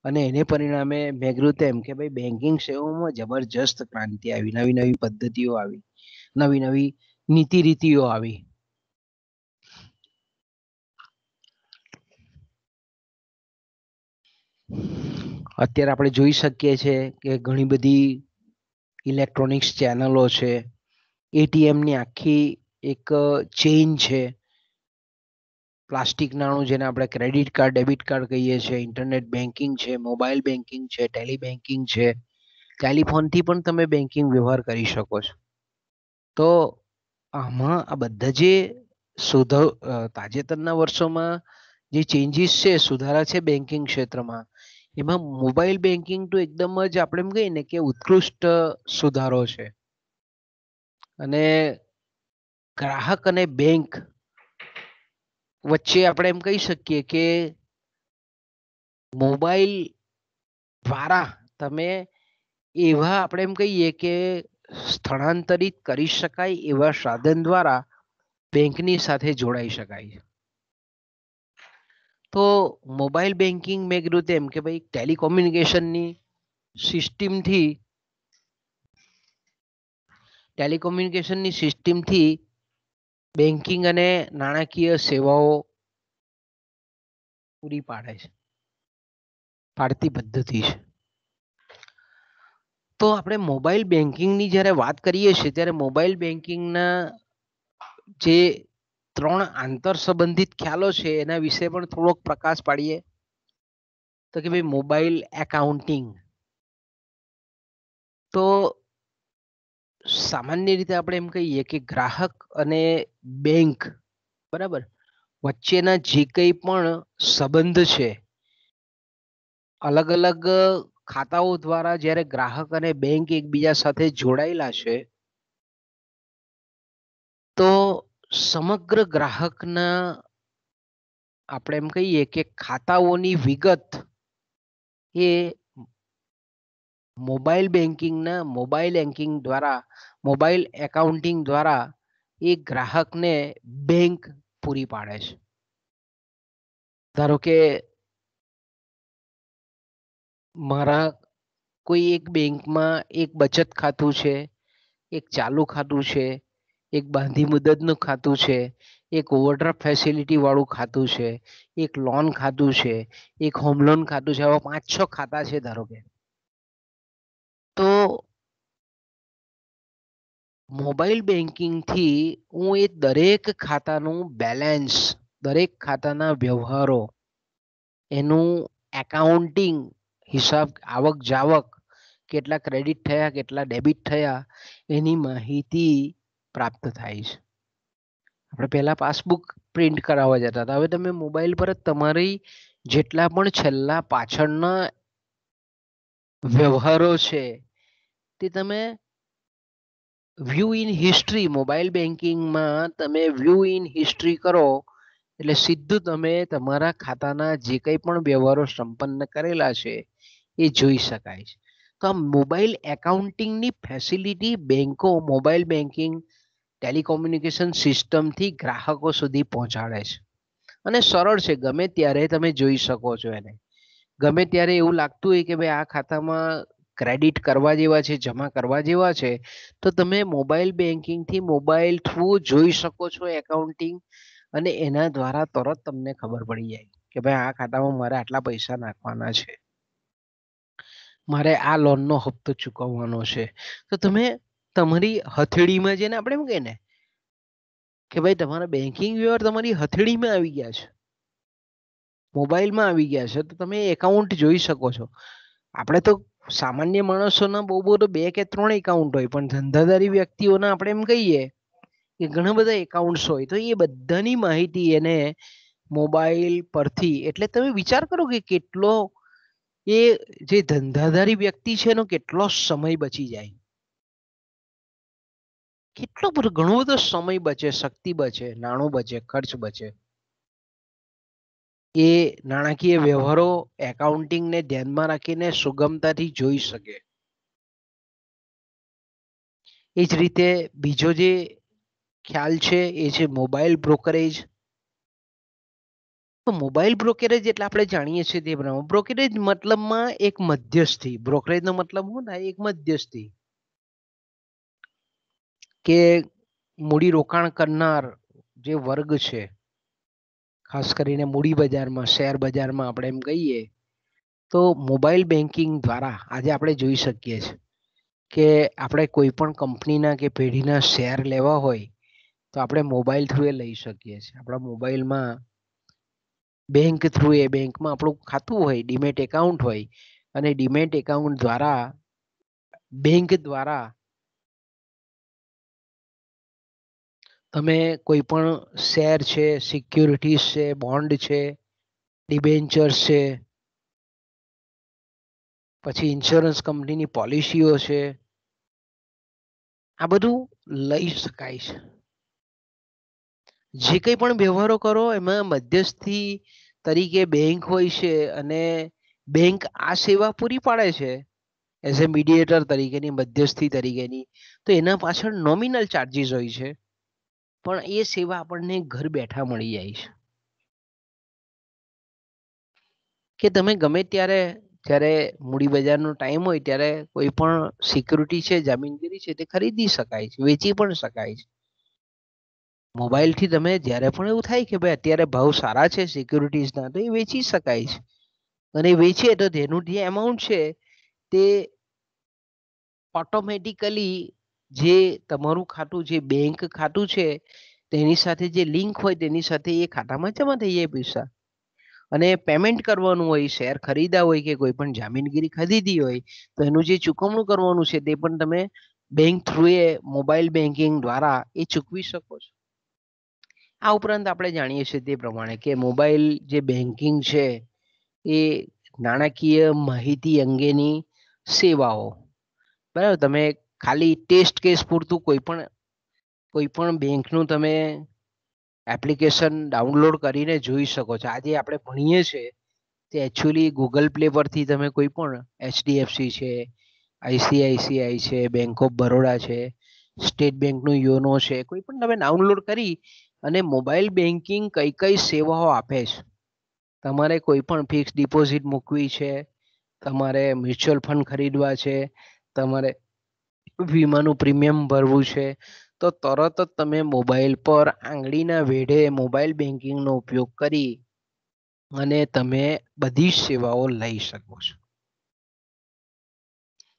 [SPEAKER 1] અને એને પરિણામે મેં કીધું તેમ કે ભાઈ બેન્કિંગ સેવાઓમાં જબરજસ્ત ક્રાંતિ આવી, નવી નવી પદ્ધતિઓ આવી, નવી નવી નીતિ રીતિઓ આવી. અત્યારે આપણે જોઈ શકીએ છીએ કે ઘણી બધી ઇલેક્ટ્રોનિક્સ ચેનલો છે, એટીએમની આખી એક ચેઇન છે, પ્લાસ્ટિક નાણું જેને આપણે ક્રેડિટ કાર્ડ ડેબિટ કાર્ડ કહીએ છીએ, ઇન્ટરનેટ બેન્કિંગ છે, મોબાઈલ બેન્કિંગ છે, ટેલી બેન્કિંગ છે, ટેલિફોનથી પણ તમે બેન્કિંગ વ્યવહાર કરી શકો છો. તો આમાં આ બધા જે તાજેતરના વર્ષોમાં જે ચેન્જીસ છે, સુધારા છે બેન્કિંગ ક્ષેત્રમાં, એમાં મોબાઈલ બેન્કિંગ તો એકદમ જ આપણે એમ કહીએ ને કે ઉત્કૃષ્ટ સુધારો છે. અને ગ્રાહક અને બેંક વચ્ચે આપણે એમ કહી શકીએ કે મોબાઈલ દ્વારા તમે એવા આપણે એમ કહીએ કે સ્થળાંતરિત કરી શકાય એવા સાધન દ્વારા બેંકની સાથે જોડાઈ શકાય. તો મોબાઈલ બેન્કિંગ મેં કીધું તેમ કે ભાઈ ટેલિકોમ્યુનિકેશનની સિસ્ટમથી બેન્કિંગ અને નાણાકીય સેવાઓ પૂરી પાડતી પદ્ધતિ છે. તો આપણે મોબાઈલ બેન્કિંગની જ્યારે વાત કરીએ છીએ ત્યારે મોબાઈલ બેન્કિંગના જે 3 આંતર સંબંધિત ખ્યાલો છે એના વિશે પણ થોડોક પ્રકાશ પાડીએ. તો કે ભાઈ મોબાઈલ એકાઉન્ટિંગ, તો સામાન્ય રીતે આપણે એમ કહીએ કે ગ્રાહક અને બેંક બરાબર વચ્ચેના જે કંઈ પણ સંબંધ છે, અલગ અલગ ખાતાઓ દ્વારા જ્યારે ગ્રાહક અને બેંક એકબીજા સાથે જોડાયેલા છે, તો સમગ્ર ગ્રાહકના આપણે એમ કહીએ કે ખાતાઓની વિગત એ મોબાઈલ એકાઉન્ટિંગ દ્વારા એ ગ્રાહકને બેંક પૂરી પાડે છે. ધારો કે મારા કોઈ એક બેંકમાં એક બચત ખાતું છે, એક ચાલુ ખાતું છે, એક બાંધી મુદતનું ખાતું છે, એક ઓવરડ્રાફ્ટ ફેસિલિટી વાળું ખાતું છે, એક લોન ખાતું છે, એક હોમ લોન ખાતું છે, આવા 5-6 ખાતા છે ધારો કે. તો મોબાઈલ બેન્કિંગથી હું એ દરેક ખાતાનું બેલેન્સ, દરેક ખાતાના વ્યવહારો, એનું એકાઉન્ટિંગ, હિસાબ આવક જાવક, કેટલા ક્રેડિટ થયા કેટલા ડેબિટ થયા એની માહિતી પ્રાપ્ત થાય છે. આપણે પહેલા પાસબુક પ્રિન્ટ કરાવવા જતા હતા, હવે તમે મોબાઈલ પર જ તમારી જેટલા પણ છેલ્લા પાછળના વ્યવહારો છે તે તમે વ્યૂ ઇન હિસ્ટ્રી, મોબાઈલ બેન્કિંગમાં તમે વ્યૂ ઇન હિસ્ટ્રી કરો એટલે સીધું તમે તમારા ખાતાના જે કંઈ પણ વ્યવહારો સંપન્ન કરેલા છે એ જોઈ શકાય છે. તો આ મોબાઈલ એકાઉન્ટિંગની ફેસિલિટી બેંકો મોબાઈલ બેન્કિંગ ટેલિકોમ્યુનિકેશન સિસ્ટમથી ગ્રાહકો સુધી પહોંચાડે છે અને સરળ છે. ગમે ત્યારે તમે જોઈ શકો છો એને. ગમે ત્યારે એવું લાગતું હોય કે ભાઈ આ ખાતામાં ક્રેડિટ કરવા જેવા છે, જમા કરવા જેવા છે, તો તમે મોબાઈલ બેન્કિંગથી મોબાઈલ થ્રુ જોઈ શકો છો એકાઉન્ટિંગ, અને એના દ્વારા તરત તમને ખબર પડી જાય કે ભાઈ આ ખાતામાં મારે આટલા પૈસા નાખવાના છે, મારે આ લોનનો હપ્તો ચૂકવવાનો છે. તો તમે તમારી હથેળીમાં જેને આપણે એમ કહીએ ને કે ભાઈ તમારા બેન્કિંગ વ્યવહાર તમારી હથેળીમાં આવી ગયા છે, મોબાઈલમાં આવી ગયા છે, તો તમે એકાઉન્ટ જોઈ શકો છો. આપણે તો સામાન્ય માણસોના બહુ 2 કે 3 એકાઉન્ટ હોય, પણ ધંધાદારી વ્યક્તિઓના આપણે એમ કહીએ કે ઘણા બધા એકાઉન્ટ્સ હોય, તો એ બધાની માહિતી એને મોબાઈલ પરથી, એટલે તમે વિચાર કરો કે કેટલો એ જે ધંધાદારી વ્યક્તિ છે એનો કેટલો સમય બચી જાય, ઘણો બધો સમય બચે, શક્તિ બચે, નાણું બચે, ખર્ચ બચે. એ નાણાકીય વ્યવહારો એકાઉન્ટિંગને ધ્યાનમાં રાખીને સુગમતાથી જોઈ શકે. એ જ રીતે બીજો જે ખ્યાલ છે એ છે મોબાઈલ બ્રોકરેજ. તો મોબાઈલ બ્રોકરેજ એટલે આપણે જાણીએ છીએ તે પ્રમાણે બ્રોકરેજ મતલબમાં એક મધ્યસ્થી, બ્રોકરેજનો મતલબ શું થાય? એક મધ્યસ્થી, કે મૂડી રોકાણ કરનાર જે વર્ગ છે, ખાસ કરીને મૂડી બજારમાં, શેર બજારમાં આપણે એમ કહીએ, તો મોબાઈલ બેન્કિંગ દ્વારા આજે આપણે જોઈ શકીએ છીએ કે આપણે કોઈ પણ કંપનીના કે પેઢીના શેર લેવા હોય તો આપણે મોબાઈલ થ્રુ એ લઈ શકીએ છીએ. આપણા મોબાઈલમાં બેંક થ્રુ એ બેંકમાં આપણું ખાતું હોય, ડીમેટ એકાઉન્ટ હોય, અને ડીમેટ એકાઉન્ટ દ્વારા બેંક દ્વારા તમે કોઈ પણ શેર છે, સિક્યુરિટીઝ છે, બોન્ડ છે, ડિબેન્ચર્સ છે, પછી ઇન્સ્યોરન્સ કંપનીની પોલિસીઓ છે, આ બધું લઈ શકાય છે. જે કંઈ પણ વ્યવહારો કરો એમાં મધ્યસ્થી તરીકે બેંક હોય છે, અને બેંક આ સેવા પૂરી પાડે છે એઝ એ મીડિયેટર તરીકેની, મધ્યસ્થી તરીકેની. તો એના પાછળ નોમિનલ ચાર્જીસ હોય છે, પણ એ સેવા આપણને ઘર બેઠા મળી જાય છે. કે તમે ગમે ત્યારે જ્યારે મૂડી બજારનો ટાઈમ હોય ત્યારે કોઈ પણ સિક્યુરિટી છે, જામીનગીરી છે, તે ખરીદી શકાય છે, વેચી પણ શકાય છે. મોબાઈલથી તમે જ્યારે પણ એવું થાય કે ભાઈ અત્યારે ભાવ સારા છે સિક્યુરિટીઝના, તો એ વેચી શકાય છે. અને વેચીએ તો તેનું જે એમાઉન્ટ છે તે ઓટોમેટિકલી જે તમારું ખાતું, જે બેંક ખાતું છે તેની સાથે જે લિંક હોય તેની સાથે એ ખાતામાં જમા થઈ જાય પૈસા. અને પેમેન્ટ કરવાનું હોય, શેર ખરીદા હોય કે કોઈ પણ જામીનગીરી ખરીદી હોય, તો એનું જે ચૂકવણું કરવાનું છે તે પણ તમે બેંક થ્રુ એ મોબાઈલ બેન્કિંગ દ્વારા એ ચૂકવી શકો છો. આ ઉપરાંત આપણે જાણીએ છીએ તે પ્રમાણે કે મોબાઈલ જે બેન્કિંગ છે એ નાણાકીય માહિતી અંગેની સેવાઓ, બરાબર, તમે ખાલી ટેસ્ટ કેસ પૂરતું કોઈ પણ બેંકનું તમે એપ્લિકેશન ડાઉનલોડ કરીને જોઈ શકો છો. આજે આપણે ભણીએ છીએ તે એકચ્યુઅલી ગૂગલ પ્લે પરથી તમે કોઈ પણ HDFC છે, ICICI છે, બેંક ઓફ બરોડા છે, સ્ટેટ બેંકનું યોનો છે, કોઈ પણ તમે ડાઉનલોડ કરી અને મોબાઈલ બેન્કિંગ કઈ કઈ સેવાઓ આપે છે, તમારે કોઈ પણ ફિક્સ ડિપોઝિટ મૂકવી છે, તમારે મ્યુચ્યુઅલ ફંડ ખરીદવા છે, તમારે વીમાનું પ્રીમિયમ ભરવું છે, તો તરત જ તમે મોબાઈલ પર આંગળીના વેઢે મોબાઈલ બેન્કિંગનો ઉપયોગ કરી અને તમે બધી જ સેવાઓ લઈ શકો છો.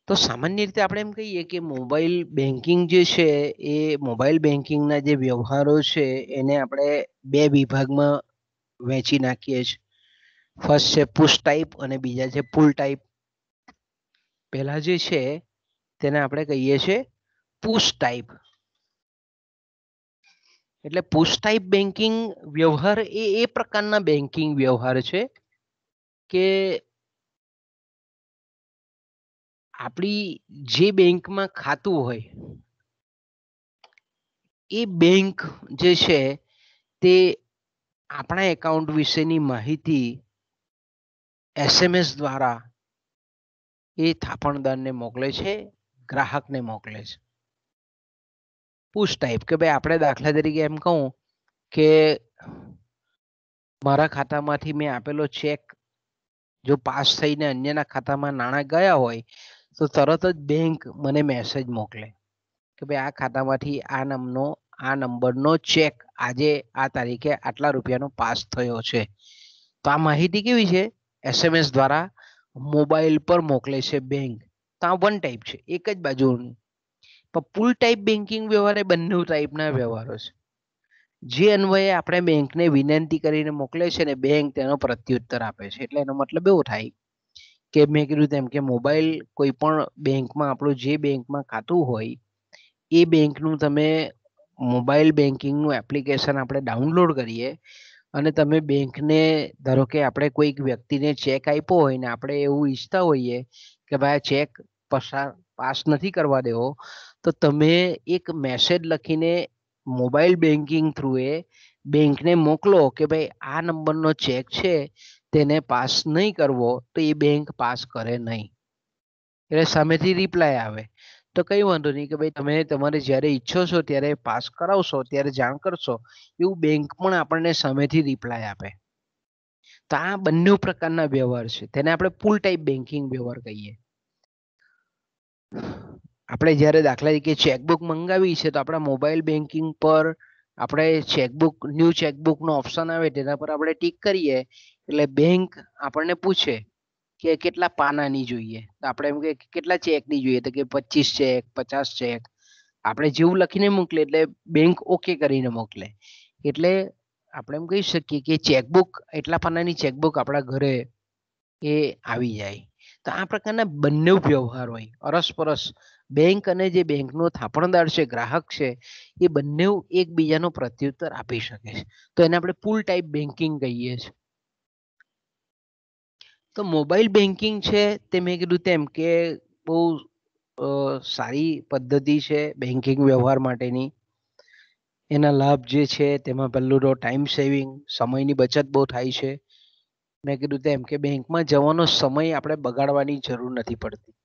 [SPEAKER 1] તો સામાન્ય રીતે આપણે એમ કહીએ કે મોબાઈલ બેન્કિંગ જે છે એ મોબાઈલ બેન્કિંગના જે વ્યવહારો છે એને આપણે બે વિભાગમાં વહેંચી નાખીએ છીએ. ફર્સ્ટ છે પુશ ટાઈપ અને બીજા છે પુલ ટાઈપ. પહેલા જે છે તેને આપણે કહીએ છીએ પુશ ટાઈપ. એટલે પુશ ટાઈપ બેન્કિંગ વ્યવહાર એ પ્રકારના બેન્કિંગ વ્યવહાર છે કે આપણી જે બેંકમાં ખાતું હોય એ બેંક જે છે તે આપણા એકાઉન્ટ વિશેની માહિતી SMS દ્વારા એ થાપણદારને મોકલે છે, ગ્રાહકને મોકલે છે. પુશ ટાઈપ કે ભાઈ આપણે દાખલા તરીકે એમ કહું કે મારા ખાતામાંથી મેં આપેલો ચેક જો પાસ થઈને અન્યના ખાતામાં નાણાં ગયા હોય તો તરત જ બેંક મને મેસેજ મોકલે કે ભાઈ આ ખાતામાંથી આ નંબરનો ચેક આજે આ તારીખે આટલા રૂપિયાનો પાસ થયો છે. તો આ માહિતી કેવી છે? SMS દ્વારા મોબાઈલ પર મોકલે છે બેંક. તો આ વન ટાઈપ છે, એક જ બાજુનું. પણ પુલ ટાઈપ બેન્કિંગ વ્યવહાર એ બંને ટાઈપના વ્યવહારો છે. જે અન્વયે આપણે બેંકને વિનંતી કરીને મોકલે છે ને બેંક તેનો પ્રત્યુત્તર આપે છે. એટલે એનો મતલબ એવો થાય કે મેં કીધું તેમ કે મોબાઈલ કોઈ પણ બેંકમાં આપણું જે બેંકમાં ખાતું હોય એ બેંકનું તમે મોબાઈલ બેન્કિંગનું એપ્લિકેશન આપણે ડાઉનલોડ કરીએ અને તમે બેંકને ધારો કે આપણે કોઈક વ્યક્તિને ચેક આપ્યો હોય ને આપણે એવું ઈચ્છતા હોઈએ કે ભાઈ આ ચેક પાસ નથી કરવા દેવો, તો તમે એક મેસેજ લખીને મોબાઈલ બેન્કિંગ થ્રુ એ બેંકને મોકલો કે ભાઈ આ નંબરનો ચેક છે તેને પાસ નહીં કરવો, તો એ બેંક પાસ કરે નહીં. એટલે સામેથી રિપ્લાય આવે તો કઈ વાંધો નહીં કે ભાઈ તમે તમારે જ્યારે ઈચ્છો છો ત્યારે પાસ કરાવશો ત્યારે જાણ કરશો, એવું બેંક પણ આપણને સામેથી રિપ્લાય આપે. તો આ બંને પ્રકારના વ્યવહાર છે, તેને આપણે પુલ ટાઈપ બેન્કિંગ વ્યવહાર કહીએ. આપણે જ્યારે દાખલા તરીકે ચેકબુક મંગાવી છે તો આપણા મોબાઈલ બેન્કિંગ પર આપણે ચેકબુક ન્યૂ ચેકબુકનો ઓપ્શન આવે તેના પર આપણે ટીક કરીએ એટલે બેંક આપણને પૂછે કે કેટલા પાનાની જોઈએ, તો આપણે એમ કે કેટલા ચેકની જોઈએ, તો કે 25 ચેક 50 ચેક. આપણે જેવું લખીને મોકલે એટલે બેંક ઓકે કરીને મોકલે. એટલે આપણે એમ કહી શકીએ કે ચેકબુક એટલા પાનાની ચેકબુક આપણા ઘરે એ આવી જાય. તો આ પ્રકારના બંને વ્યવહાર હોય અરસપરસ. બેંક અને જે બેંકનો થાપણદાર છે, ગ્રાહક છે, એ બંને એકબીજાનો પ્રત્યુત્તર આપી શકે છે. તો એને આપણે પુલ ટાઈપ બેન્કિંગ કહીએ છીએ. તો મોબાઈલ બેન્કિંગ છે તે મેં કીધું તેમ કે બહુ સારી પદ્ધતિ છે બેન્કિંગ વ્યવહાર માટેની. એના લાભ જે છે તેમાં પહેલું તો ટાઈમ સેવિંગ, સમયની બચત બહુ થાય છે. મેં કીધું તેમ કે બેંકમાં જવાનો સમય આપણે બગાડવાની જરૂર નથી પડતી.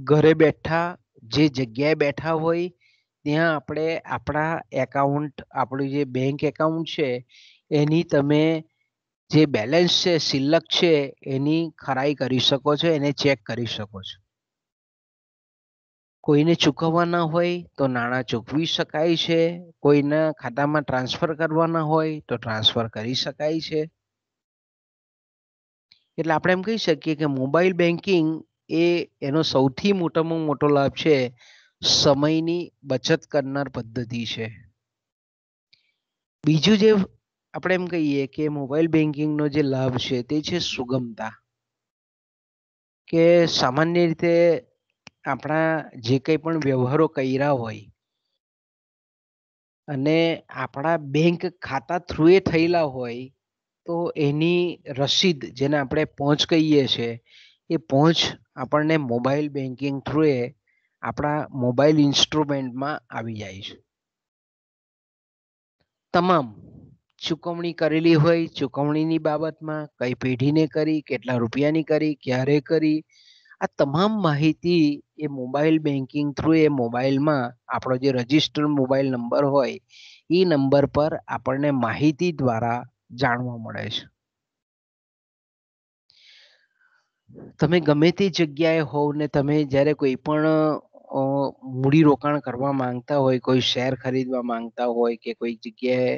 [SPEAKER 1] ઘરે બેઠા જે જગ્યાએ બેઠા હોય ત્યાં આપણે આપણા એકાઉન્ટ, આપણું જે બેંક એકાઉન્ટ છે એની તમે જે બેલેન્સ છે, શિલ્લક છે, એની ખરાઈ કરી શકો છો, એને ચેક કરી શકો છો. કોઈને ચૂકવવાના હોય તો નાણાં ચૂકવી શકાય છે, કોઈના ખાતામાં ટ્રાન્સફર કરવાના હોય તો ટ્રાન્સફર કરી શકાય છે. એટલે આપણે એમ કહી શકીએ કે મોબાઈલ બેન્કિંગ એ એનો સૌથી મોટામાં મોટો લાભ છે સમયની બચત કરનાર પદ્ધતિ છે. બીજું જે આપણે એમ કહીએ કે મોબાઈલ બેન્કિંગનો જે લાભ છે તે છે સુગમતા. કે સામાન્ય રીતે આપણા જે કંઈ પણ વ્યવહારો કર્યા હોય અને આપણા બેંક ખાતા થ્રુ એ થયેલા હોય તો એની રસીદ, જેને આપણે પહોંચ કહીએ છીએ, એ પહોંચ આપણને મોબાઈલ બેન્કિંગ થ્રુ એ આપણા મોબાઈલ ઇન્સ્ટ્રુમેન્ટમાં આવી જાય છે. તમામ ચૂકવણી કરેલી હોય, ચૂકવણીની બાબતમાં કઈ પેઢીને કરી, કેટલા રૂપિયાની કરી, ક્યારે કરી, આ તમામ માહિતી એ મોબાઈલ બેન્કિંગ થ્રુ એ મોબાઈલમાં આપણો જે રજિસ્ટર્ડ મોબાઈલ નંબર હોય એ નંબર પર આપણને માહિતી દ્વારા જાણવા મળે છે. તમે ગમે તે જગ્યાએ હોવ ને તમે જ્યારે કોઈ પણ મૂડી રોકાણ કરવા માંગતા હોય, કોઈ શેર ખરીદવા માંગતા હોય કે કોઈ જગ્યાએ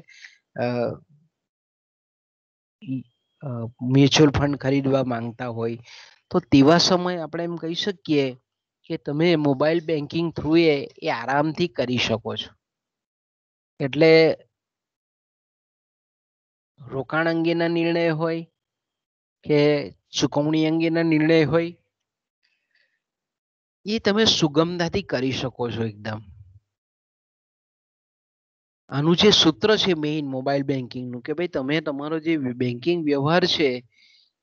[SPEAKER 1] મ્યુચ્યુઅલ ફંડ ખરીદવા માંગતા હોય તો તેવા સમયે આપણે એમ કહી શકીએ કે તમે મોબાઈલ બેન્કિંગ થ્રુ એ આરામથી કરી શકો છો. એટલે રોકાણ અંગેના નિર્ણય હોય કે ચૂકવણી અંગેના નિર્ણય હોય એ તમે સુગમતાથી કરી શકો છો એકદમ. આનું જે સૂત્ર છે મેઇન મોબાઈલ બેન્કિંગનું કે ભાઈ તમે તમારો જે બેન્કિંગ વ્યવહાર છે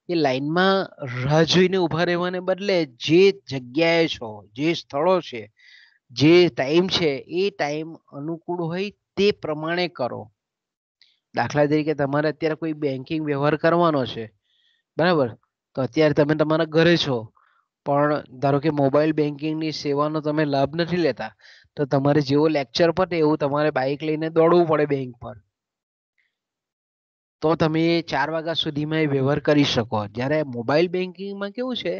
[SPEAKER 1] એ લાઈનમાં રાહ જોઈને ઊભા રહેવાને બદલે જે જગ્યાએ છો, જે સ્થળો છે, જે ટાઈમ છે એ ટાઈમ અનુકૂળ હોય તે પ્રમાણે કરો. દાખલા તરીકે તમારે અત્યારે કોઈ બેન્કિંગ વ્યવહાર કરવાનો છે, બરાબર, તો અત્યારે તમે તમારા ઘરે છો પણ ધારો કે મોબાઈલ બેન્કિંગની સેવાનો તમે લાભ નથી લેતા તો તમારે જેવો લેક્ચર પતે એવું તમારે બાઇક લઈને દોડવું પડે બેંક પર, તો તમે 4 વાગ્યા સુધીમાં એ વ્યવહાર કરી શકો. જ્યારે મોબાઈલ બેન્કિંગમાં કેવું છે,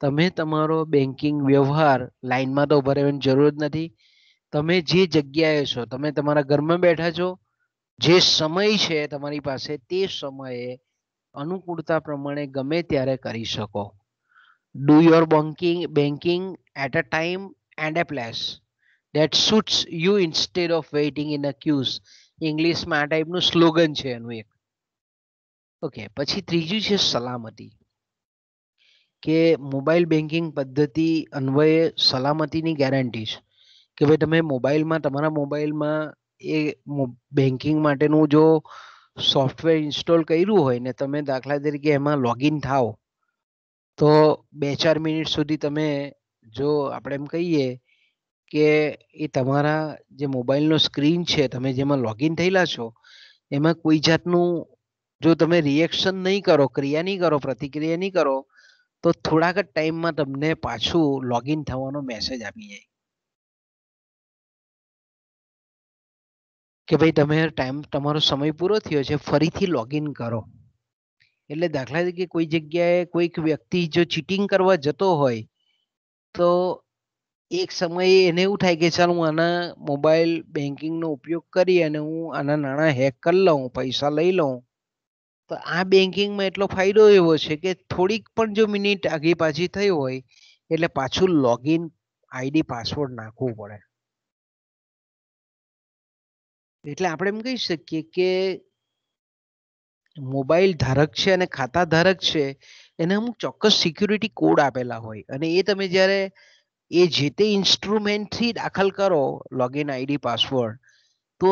[SPEAKER 1] તમે તમારો બેન્કિંગ વ્યવહાર લાઈનમાં તો ઉભા રહેવાની જરૂર જ નથી. તમે જે જગ્યાએ છો, તમે તમારા ઘરમાં બેઠા છો, જે સમય છે તમારી પાસે તે સમયે અનુકૂળતા પ્રમાણે ગમે ત્યારે કરી શકો. Do your banking at a time and a place that suits you instead of waiting in a queues. ઇંગ્લિશમાં આ ટાઈપનું સ્લોગન છે એનું એક. ઓકે, પછી ત્રીજું છે સલામતી. કે મોબાઈલ બેન્કિંગ પદ્ધતિ અન્વયે સલામતીની ગેરંટી છે કે ભાઈ તમે મોબાઈલમાં, તમારા મોબાઈલમાં એ બેન્કિંગ માટેનું જો સોફ્ટવેર ઇન્સ્ટોલ કર્યું હોય ને તમે દાખલા તરીકે એમાં લોગિન થાવ તો 2-4 મિનિટ સુધી તમે, જો આપણે એમ કહીએ કે એ તમારા જે મોબાઈલનો સ્ક્રીન છે, તમે જેમાં લોગિન થયેલા છો એમાં કોઈ જાતનું જો તમે રિએક્શન નહીં કરો, ક્રિયા નહીં કરો, પ્રતિક્રિયા નહીં કરો તો થોડાક જ ટાઈમમાં તમને પાછું લોગિન થવાનો મેસેજ આપી જાય કે ભાઈ તમે ટાઈમ, તમારો સમય પૂરો થયો છે, ફરીથી લોગિન કરો. એટલે દાખલા તરીકે કોઈ જગ્યાએ કોઈક વ્યક્તિ જો ચીટિંગ કરવા જતો હોય તો એક સમયે એને એવું થાય કે ચાલ હું આના મોબાઈલ બેન્કિંગનો ઉપયોગ કરી અને હું આના નાણાં હેક કરી લઉં, પૈસા લઈ લઉં. તો આ બેન્કિંગમાં એટલો ફાયદો એવો છે કે થોડીક પણ જો મિનિટ આગી પાછી થઈ હોય એટલે પાછું લોગિન આઈડી પાસવર્ડ નાખવું પડે. એટલે આપણે એમ કહી શકીએ કે મોબાઈલ ધારક છે અને ખાતા ધારક છે એને અમુક ચોક્કસ સિક્યુરિટી કોડ આપેલા હોય અને એ તમે જ્યારે એ જે તે ઇન્સ્ટ્રુમેન્ટથી દાખલ કરો લોગિન આઈડી પાસવર્ડ તો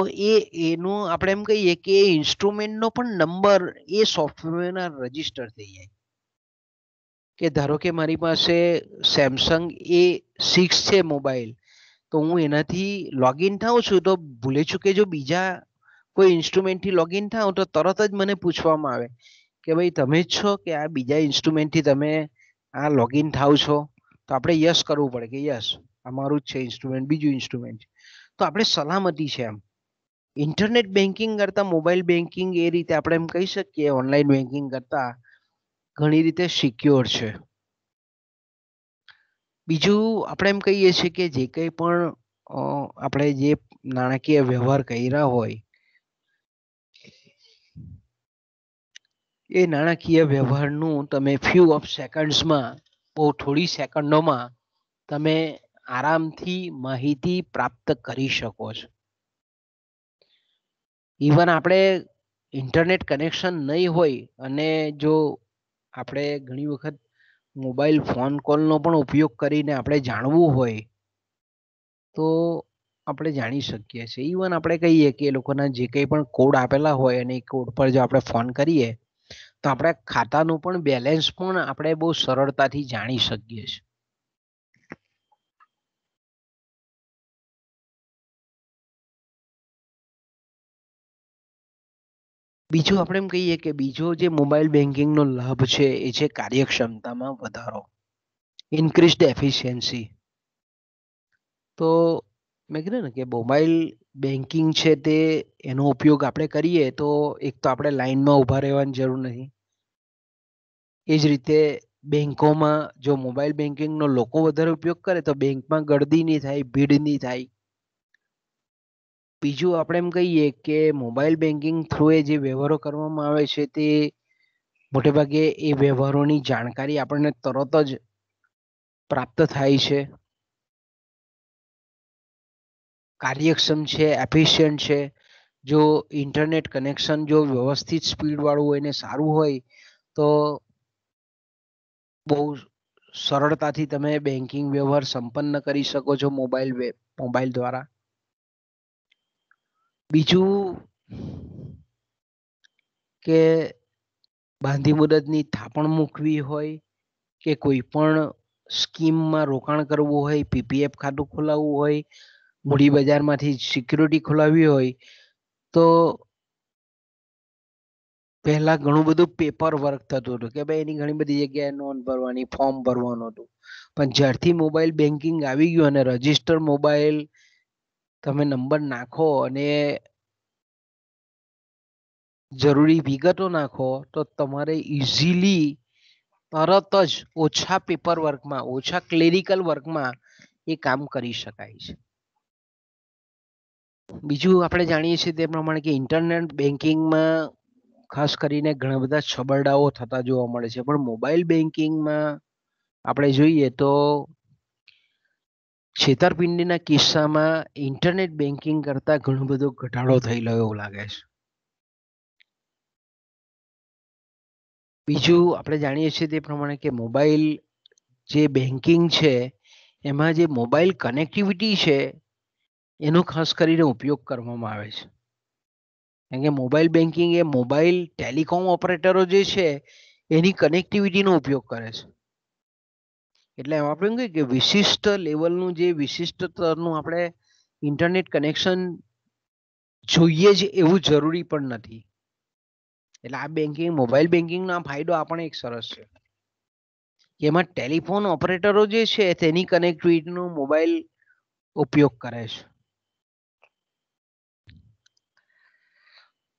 [SPEAKER 1] એનો આપણે એમ કહીએ કે એ ઇન્સ્ટ્રુમેન્ટનો પણ નંબર એ સોફ્ટવેરના રજીસ્ટર થઈ જાય. કે ધારો કે મારી પાસે સેમસંગ A6 છે મોબાઈલ, તો હું એનાથી લોગિન થાઉં છું તો ભૂલે ચૂકે જો બીજા કોઈ ઇન્સ્ટ્રુમેન્ટથી લોગિન થાવ તો તરત જ મને પૂછવામાં આવે કે ભાઈ તમે જ છો કે આ બીજા ઇન્સ્ટ્રુમેન્ટથી તમે આ લોગિન થાવ છો? તો આપણે યસ કરવું પડે કે યસ અમારું જ છે ઇન્સ્ટ્રુમેન્ટ, બીજું ઇન્સ્ટ્રુમેન્ટ. તો આપણે સલામતી છે એમ. ઇન્ટરનેટ બેન્કિંગ કરતા મોબાઈલ બેન્કિંગ એ રીતે આપણે એમ કહી શકીએ ઓનલાઈન બેન્કિંગ કરતા ઘણી રીતે સિક્યોર છે. બીજું આપણે એમ કહીએ છીએ કે જે કંઈ પણ આપણે જે નાણાકીય વ્યવહાર કર્યા હોય એ નાણાકીય વ્યવહારનું તમે ફ્યુ ઓફ સેકન્ડ્સમાં, બહુ થોડી સેકન્ડોમાં તમે આરામથી માહિતી પ્રાપ્ત કરી શકો છો. ઇવન આપણે ઇન્ટરનેટ કનેક્શન નહીં હોય અને જો આપણે ઘણી વખત મોબાઈલ ફોન કોલનો પણ ઉપયોગ કરીને આપણે જાણવું હોય તો આપણે જાણી શકીએ છીએ. ઇવન આપણે કહીએ કે એ લોકોના જે કંઈ પણ કોડ આપેલા હોય અને એ કોડ પર જો આપણે ફોન કરીએ તો આપણે ખાતાનું પણ બેલેન્સ પણ આપણે બહુ સરળતાથી જાણી શકીએ છીએ. બીજું આપણે એમ કહીએ કે બીજો જે મોબાઈલ બેન્કિંગનો લાભ છે એ છે કાર્યક્ષમતામાં વધારો, ઇન્ક્રીઝડ એફિશિયન્સી. તો મેં કીધું ને કે મોબાઈલ બેન્કિંગ છે તે એનો ઉપયોગ આપણે કરીએ તો એક તો આપણે લાઈનમાં ઊભા રહેવાની જરૂર નથી. એ જ રીતે બેંકોમાં જો મોબાઈલ બેન્કિંગનો લોકો વધારે ઉપયોગ કરે તો બેંકમાં ગળદી નહીં થાય, ભીડ નહીં થાય. બીજું આપણે એમ કહીએ કે મોબાઈલ બેન્કિંગ થ્રુ એ જે વ્યવહારો કરવામાં આવે છે તે મોટેભાગે એ વ્યવહારોની જાણકારી આપણને તરત જ પ્રાપ્ત થાય છે, કાર્યક્ષમ છે, એફિશિયન્ટ છે. જો ઇન્ટરનેટ કનેક્શન જો વ્યવસ્થિત સ્પીડ વાળું હોય ને સારું હોય તો બહુ સરળતાથી તમે બેન્કિંગ વ્યવહાર સંપન્ન કરી શકો છો મોબાઈલ દ્વારા. બીજું કે બાંધી મુદતની થાપણ મૂકવી હોય કે કોઈ પણ સ્કીમમાં રોકાણ કરવું હોય, પીપીએફ ખાતું ખોલાવવું હોય, મૂડી બજારમાંથી સિક્યુરિટી ખોલાવવી હોય તો પહેલા ઘણું બધું પેપર વર્ક થતું હતું કે ભાઈ એની ઘણી બધી જગ્યાએ નોંધ ભરવાની, ફોર્મ ભરવાનું હતું. પણ જ્યારથી મોબાઈલ બેન્કિંગ આવી ગયું અને રજીસ્ટર મોબાઈલ તમે નંબર નાખો અને જરૂરી વિગતો નાખો તો તમારે ઇઝીલી તરત જ ઓછા પેપર વર્કમાં, ઓછા ક્લેરિકલ વર્કમાં એ કામ કરી શકાય છે. બીજું આપણે જાણીએ છીએ તે પ્રમાણે કે ઇન્ટરનેટ બેન્કિંગમાં ખાસ કરીને ઘણા બધા છબરડાઓ થતા જોવા મળે છે, પણ મોબાઈલ બેન્કિંગમાં આપણે જોઈએ તો છેતરપિંડીના કિસ્સામાં ઇન્ટરનેટ બેન્કિંગ કરતાં ઘણો બધો ઘટાડો થયેલો એવું લાગે છે. બીજું આપણે જાણીએ છીએ તે પ્રમાણે કે મોબાઈલ જે બેન્કિંગ છે એમાં જે મોબાઈલ કનેક્ટિવિટી છે એનો ખાસ કરીને ઉપયોગ કરવામાં આવે છે. કારણ કે મોબાઈલ બેન્કિંગ એ મોબાઈલ ટેલિકોમ ઓપરેટરો જે છે એની કનેક્ટિવિટીનો ઉપયોગ કરે છે. એટલે આપણે એમ કહીએ કે વિશિષ્ટ લેવલનું જે વિશિષ્ટ સ્તરનું આપણે ઇન્ટરનેટ કનેક્શન જોઈએ જ એવું જરૂરી પણ નથી. એટલે આ બેન્કિંગ, મોબાઈલ બેન્કિંગનો આ ફાયદો આપણને એક સરસ છે. એમાં ટેલિફોન ઓપરેટરો જે છે તેની કનેક્ટિવિટીનો મોબાઈલ ઉપયોગ કરે છે.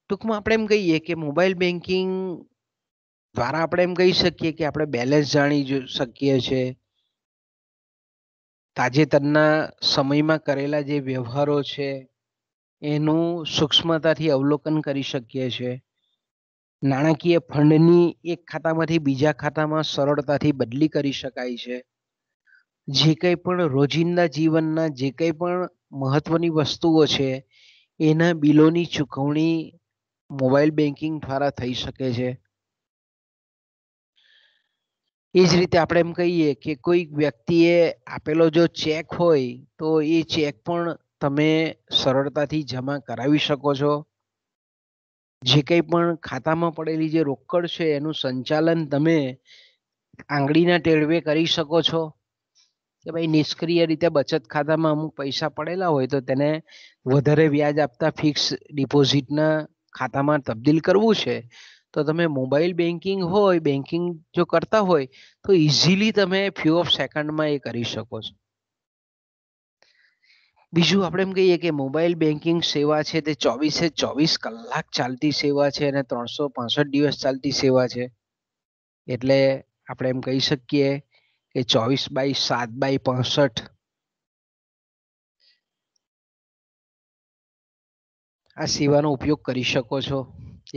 [SPEAKER 1] ટૂંકમાં આપણે એમ કહીએ કે મોબાઈલ બેન્કિંગ દ્વારા આપણે એમ કહી શકીએ કે આપણે બેલેન્સ જાણી શકીએ છીએ, તાજેતરના સમયમાં કરેલા જે વ્યવહારો છે એનું સૂક્ષ્મતાથી અવલોકન કરી શકીએ છીએ, નાણાકીય ફંડની એક ખાતામાંથી બીજા ખાતામાં સરળતાથી બદલી કરી શકાય છે, જે કંઈ પણ રોજિંદા જીવનના જે કંઈ પણ મહત્વની વસ્તુઓ છે એના બિલોની ચૂકવણી મોબાઈલ બેન્કિંગ દ્વારા થઈ શકે છે. એ જ રીતે આપણે એમ કહીએ કે કોઈ વ્યક્તિએ આપેલો જો ચેક હોય તો એ ચેક પણ તમે સરળતાથી જમા કરાવી શકો છો. જે કંઈ પણ ખાતામાં પડેલી જે રોકડ છે એનું સંચાલન તમે આંગળીના ટેળવે કરી શકો છો કે ભાઈ નિષ્ક્રિય રીતે બચત ખાતામાં અમુક પૈસા પડેલા હોય તો તેને વધારે વ્યાજ આપતા ફિક્સ ડિપોઝિટના ખાતામાં તબદીલ કરવું છે તો તમે મોબાઈલ બેન્કિંગ હોય, બેન્કિંગ જો કરતા હોય તો ઇઝીલી તમે ફ્યુ ઓફ સેકન્ડમાં એ કરી શકો છો. બીજું આપણે એમ કહીએ કે મોબાઈલ બેન્કિંગ સેવા છે તે 24/24 કલાક ચાલતી સેવા છે અને 365 દિવસ ચાલતી સેવા છે. એટલે આપણે એમ કહી શકીએ કે 24/7/65 આ સેવાનો ઉપયોગ કરી શકો છો.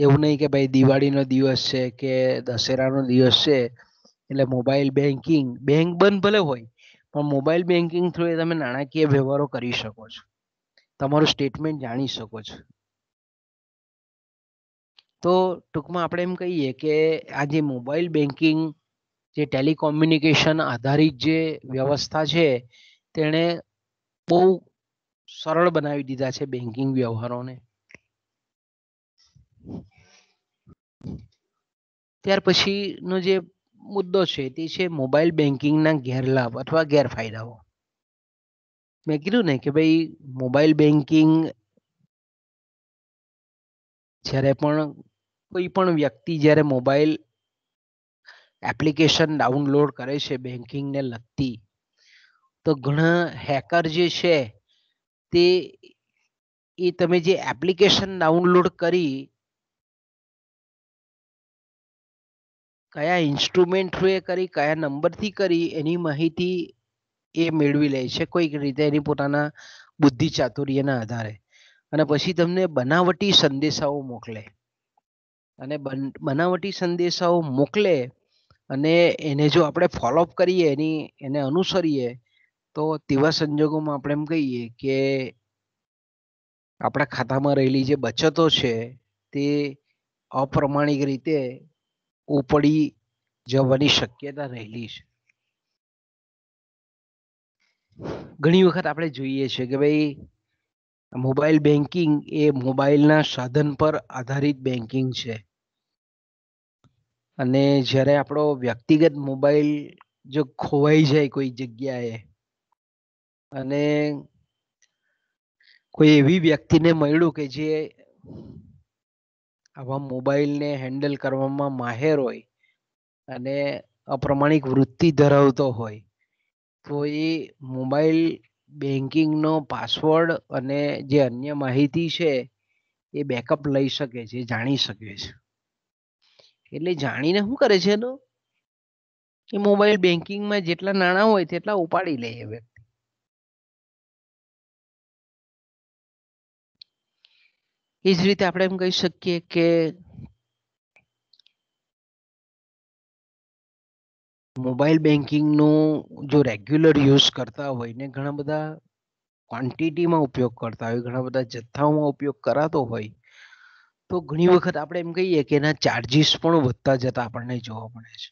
[SPEAKER 1] એવું નહીં કે ભાઈ દિવાળીનો દિવસ છે કે દશેરાનો દિવસ છે એટલે મોબાઈલ બેન્કિંગ, બેંક બંધ ભલે હોય પણ મોબાઈલ બેન્કિંગ થ્રુ એ તમે નાણાકીય વ્યવહારો કરી શકો છો, તમારું સ્ટેટમેન્ટ જાણી શકો છો. તો ટૂંકમાં આપણે એમ કહીએ કે આ જે મોબાઈલ બેન્કિંગ, જે ટેલિકોમ્યુનિકેશન આધારિત જે વ્યવસ્થા છે તેણે બહુ સરળ બનાવી દીધા છે બેન્કિંગ વ્યવહારોને. ત્યાર પછીનો જે મુદ્દો છે તે છે મોબાઈલ બેન્કિંગના ગેરલાભ અથવા ગેરફાયદાઓ. મેં કીધું ને કે ભાઈ મોબાઈલ બેન્કિંગ જ્યારે પણ કોઈ પણ વ્યક્તિ જ્યારે મોબાઈલ એપ્લિકેશન ડાઉનલોડ કરે છે બેન્કિંગને લગતી, તો ઘણા હેકર જે છે તે એ તમે જે એપ્લિકેશન ડાઉનલોડ કરી કયા ઇન્સ્ટ્રુમેન્ટ થ્રુ એ કરી, કયા નંબરથી કરી એની માહિતી એ મેળવી લે છે કોઈક રીતે એની પોતાના બુદ્ધિ ચાતુર્યના આધારે, અને પછી તમને બનાવટી સંદેશાઓ મોકલે. અને બનાવટી સંદેશાઓ મોકલે અને એને જો આપણે ફોલોઅપ કરીએ, એને અનુસરીએ તો તેવા સંજોગોમાં આપણે એમ કહીએ કે આપણા ખાતામાં રહેલી જે બચતો છે તે અપ્રમાણિક રીતે ઉપડી જવાની શક્યતા રહેલી છે. ઘણી વખત આપણે જોઈએ છે કે ભાઈ મોબાઈલ બેન્કિંગ એ મોબાઈલના સાધન પર આધારિત બેન્કિંગ છે, અને જ્યારે આપણો વ્યક્તિગત મોબાઈલ જો ખોવાઈ જાય કોઈ જગ્યાએ અને કોઈ એવી વ્યક્તિને મળ્યું કે જે આવા મોબાઈલને હેન્ડલ કરવામાં માહેર હોય અને અપ્રમાણિક વૃત્તિ ધરાવતો હોય તો એ મોબાઈલ બેન્કિંગનો પાસવર્ડ અને જે અન્ય માહિતી છે એ બેકઅપ લઈ શકે છે, જાણી શકે છે. એટલે જાણીને શું કરે છે એનું કે મોબાઈલ બેન્કિંગમાં જેટલા નાણાં હોય તેટલા ઉપાડી લે એ વ્યક્તિ. એ જ રીતે આપણે એમ કહી શકીએ કે મોબાઈલ બેન્કિંગનું જો રેગ્યુલર યુઝ કરતા હોય ને ઘણા બધા ક્વોન્ટિટીમાં ઉપયોગ કરતા હોય, ઘણા બધા જથ્થાઓમાં ઉપયોગ કરાતો હોય તો ઘણી વખત આપણે એમ કહીએ કે એના ચાર્જિસ પણ વધતા જતા આપણને જોવા મળે છે.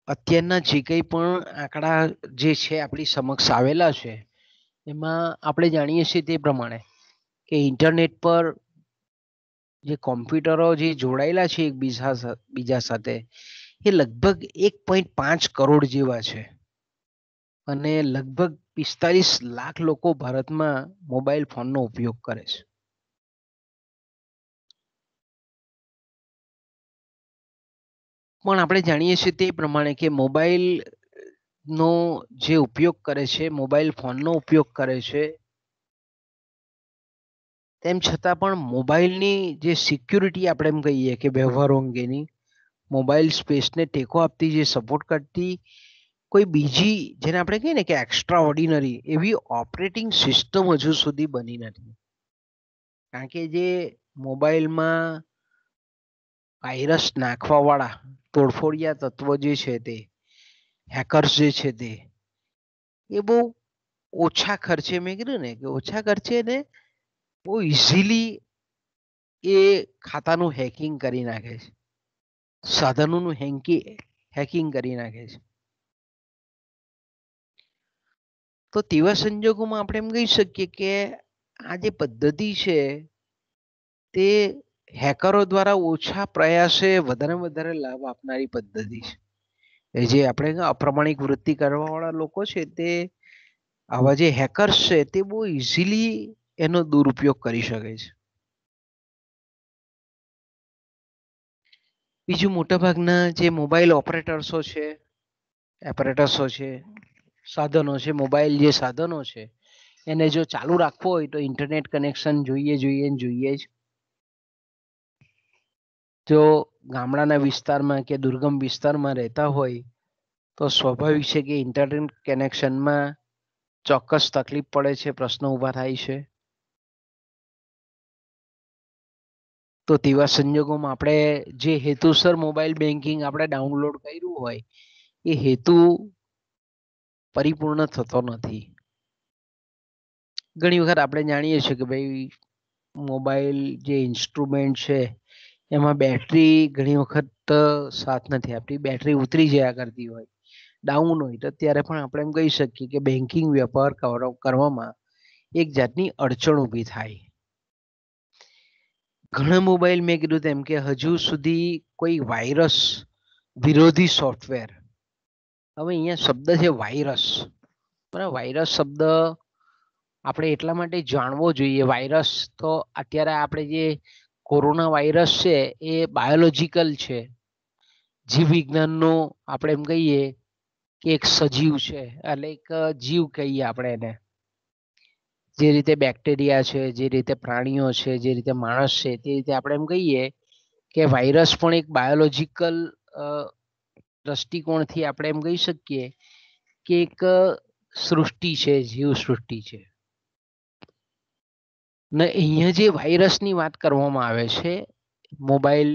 [SPEAKER 1] અત્યારના જે કંઈ પણ આંકડા જે છે આપણી સમક્ષ આવેલા છે એમાં આપણે જાણીએ છીએ તે પ્રમાણે કે ઇન્ટરનેટ પર જે કોમ્પ્યુટરો જે જોડાયેલા છે એકબીજા સાથે એ લગભગ 1.5 કરોડ જેવા છે, અને લગભગ 45 લાખ લોકો ભારતમાં મોબાઈલ ફોનનો ઉપયોગ કરે છે. પણ આપણે જાણીએ છીએ તે પ્રમાણે કે મોબાઈલ નો જે ઉપયોગ કરે છે, મોબાઈલ ફોનનો ઉપયોગ કરે છે તેમ છતાં પણ મોબાઈલની જે સિક્યુરિટી આપણે એમ કહીએ કે વ્યવહારો અંગેની મોબાઈલ સ્પેસને ટેકો આપતી જે સપોર્ટ કરતી કોઈ બીજી જેને આપણે કહીએ ને કે એક્સ્ટ્રા ઓર્ડિનરી એવી ઓપરેટિંગ સિસ્ટમ હજુ સુધી બની નથી. કારણ કે જે મોબાઈલમાં વાયરસ નાખવા વાળા તોડફોડિયા તત્વો જે છે તે હેકર્સ જે છે તે એ બહુ ઓછા ખર્ચે, મેં કીધું ને કે ઓછા ખર્ચે ને બહુ ઇઝીલી એ ખાતાનું હેકિંગ કરી નાખે છે, સાધનોનું હેકિંગ કરી નાખે છે. તો તેવા સંજોગોમાં આપણે એમ કહી શકીએ કે આ જે પદ્ધતિ છે તે હેકરો દ્વારા ઓછા પ્રયાસે વધારે લાભ આપનારી પદ્ધતિ છે. જે આપણે અપ્રમાણિક વૃત્તિ કરવા વાળા લોકો છે તે આવા જે હેકર્સ છે તે બહુ ઇઝીલી એનો દુરુપયોગ કરી શકે છે. બીજું મોટાભાગના જે મોબાઈલ ઓપરેટર્સો છે, સાધનો છે, મોબાઈલ જે સાધનો છે એને જો ચાલુ રાખવો હોય તો ઇન્ટરનેટ કનેક્શન જોઈએ જ. જો ગામડાના વિસ્તારમાં કે દુર્ગમ વિસ્તારમાં રહેતા હોય તો સ્વાભાવિક છે કે ઇન્ટરનેટ કનેક્શનમાં ચોક્કસ તકલીફ પડે છે, પ્રશ્નો ઊભા થાય છે. તો તેવા સંજોગોમાં આપણે જે હેતુસર મોબાઈલ બેન્કિંગ આપણે ડાઉનલોડ કર્યું હોય એ હેતુ પરિપૂર્ણ થતો નથી. ઘણી વખત આપણે જાણીએ છીએ કે ભાઈ મોબાઈલ જે ઇન્સ્ટ્રુમેન્ટ છે એમાં બેટરી ઘણી વખત સાથ નથી આપતી, બેટરી ઉતરી જયા કરતી હોય, ડાઉન હોય, તો ત્યારે પણ આપણે એમ કહી શકીએ કે બેન્કિંગ વેપાર કરવામાં એક જાતની અડચણ ઊભી થાય. ઘણા મોબાઈલ મેં કીધું તેમ કે હજુ સુધી કોઈ વાયરસ વિરોધી સોફ્ટવેર, હવે અહીંયા શબ્દ છે વાયરસ, બરાબર, વાયરસ શબ્દ આપણે એટલા માટે જાણવો જોઈએ. વાયરસ તો અત્યારે આપણે જે કોરોના વાયરસ છે એ બાયોલોજીકલ છે, જીવ વિજ્ઞાનનો આપણે એમ કહીએ કે એક સજીવ છે, એટલે એક જીવ કહીએ આપણે એને. જે રીતે બેક્ટેરિયા છે, જે રીતે પ્રાણીઓ છે, જે રીતે માણસ છે, તે રીતે આપણે એમ કહીએ કે વાયરસ પણ એક બાયોલોજીકલ દ્રષ્ટિકોણથી આપણે એમ કહી શકીએ કે એક સૃષ્ટિ છે, જીવ સૃષ્ટિ છે. ને અહીંયા જે વાયરસની વાત કરવામાં આવે છે મોબાઈલ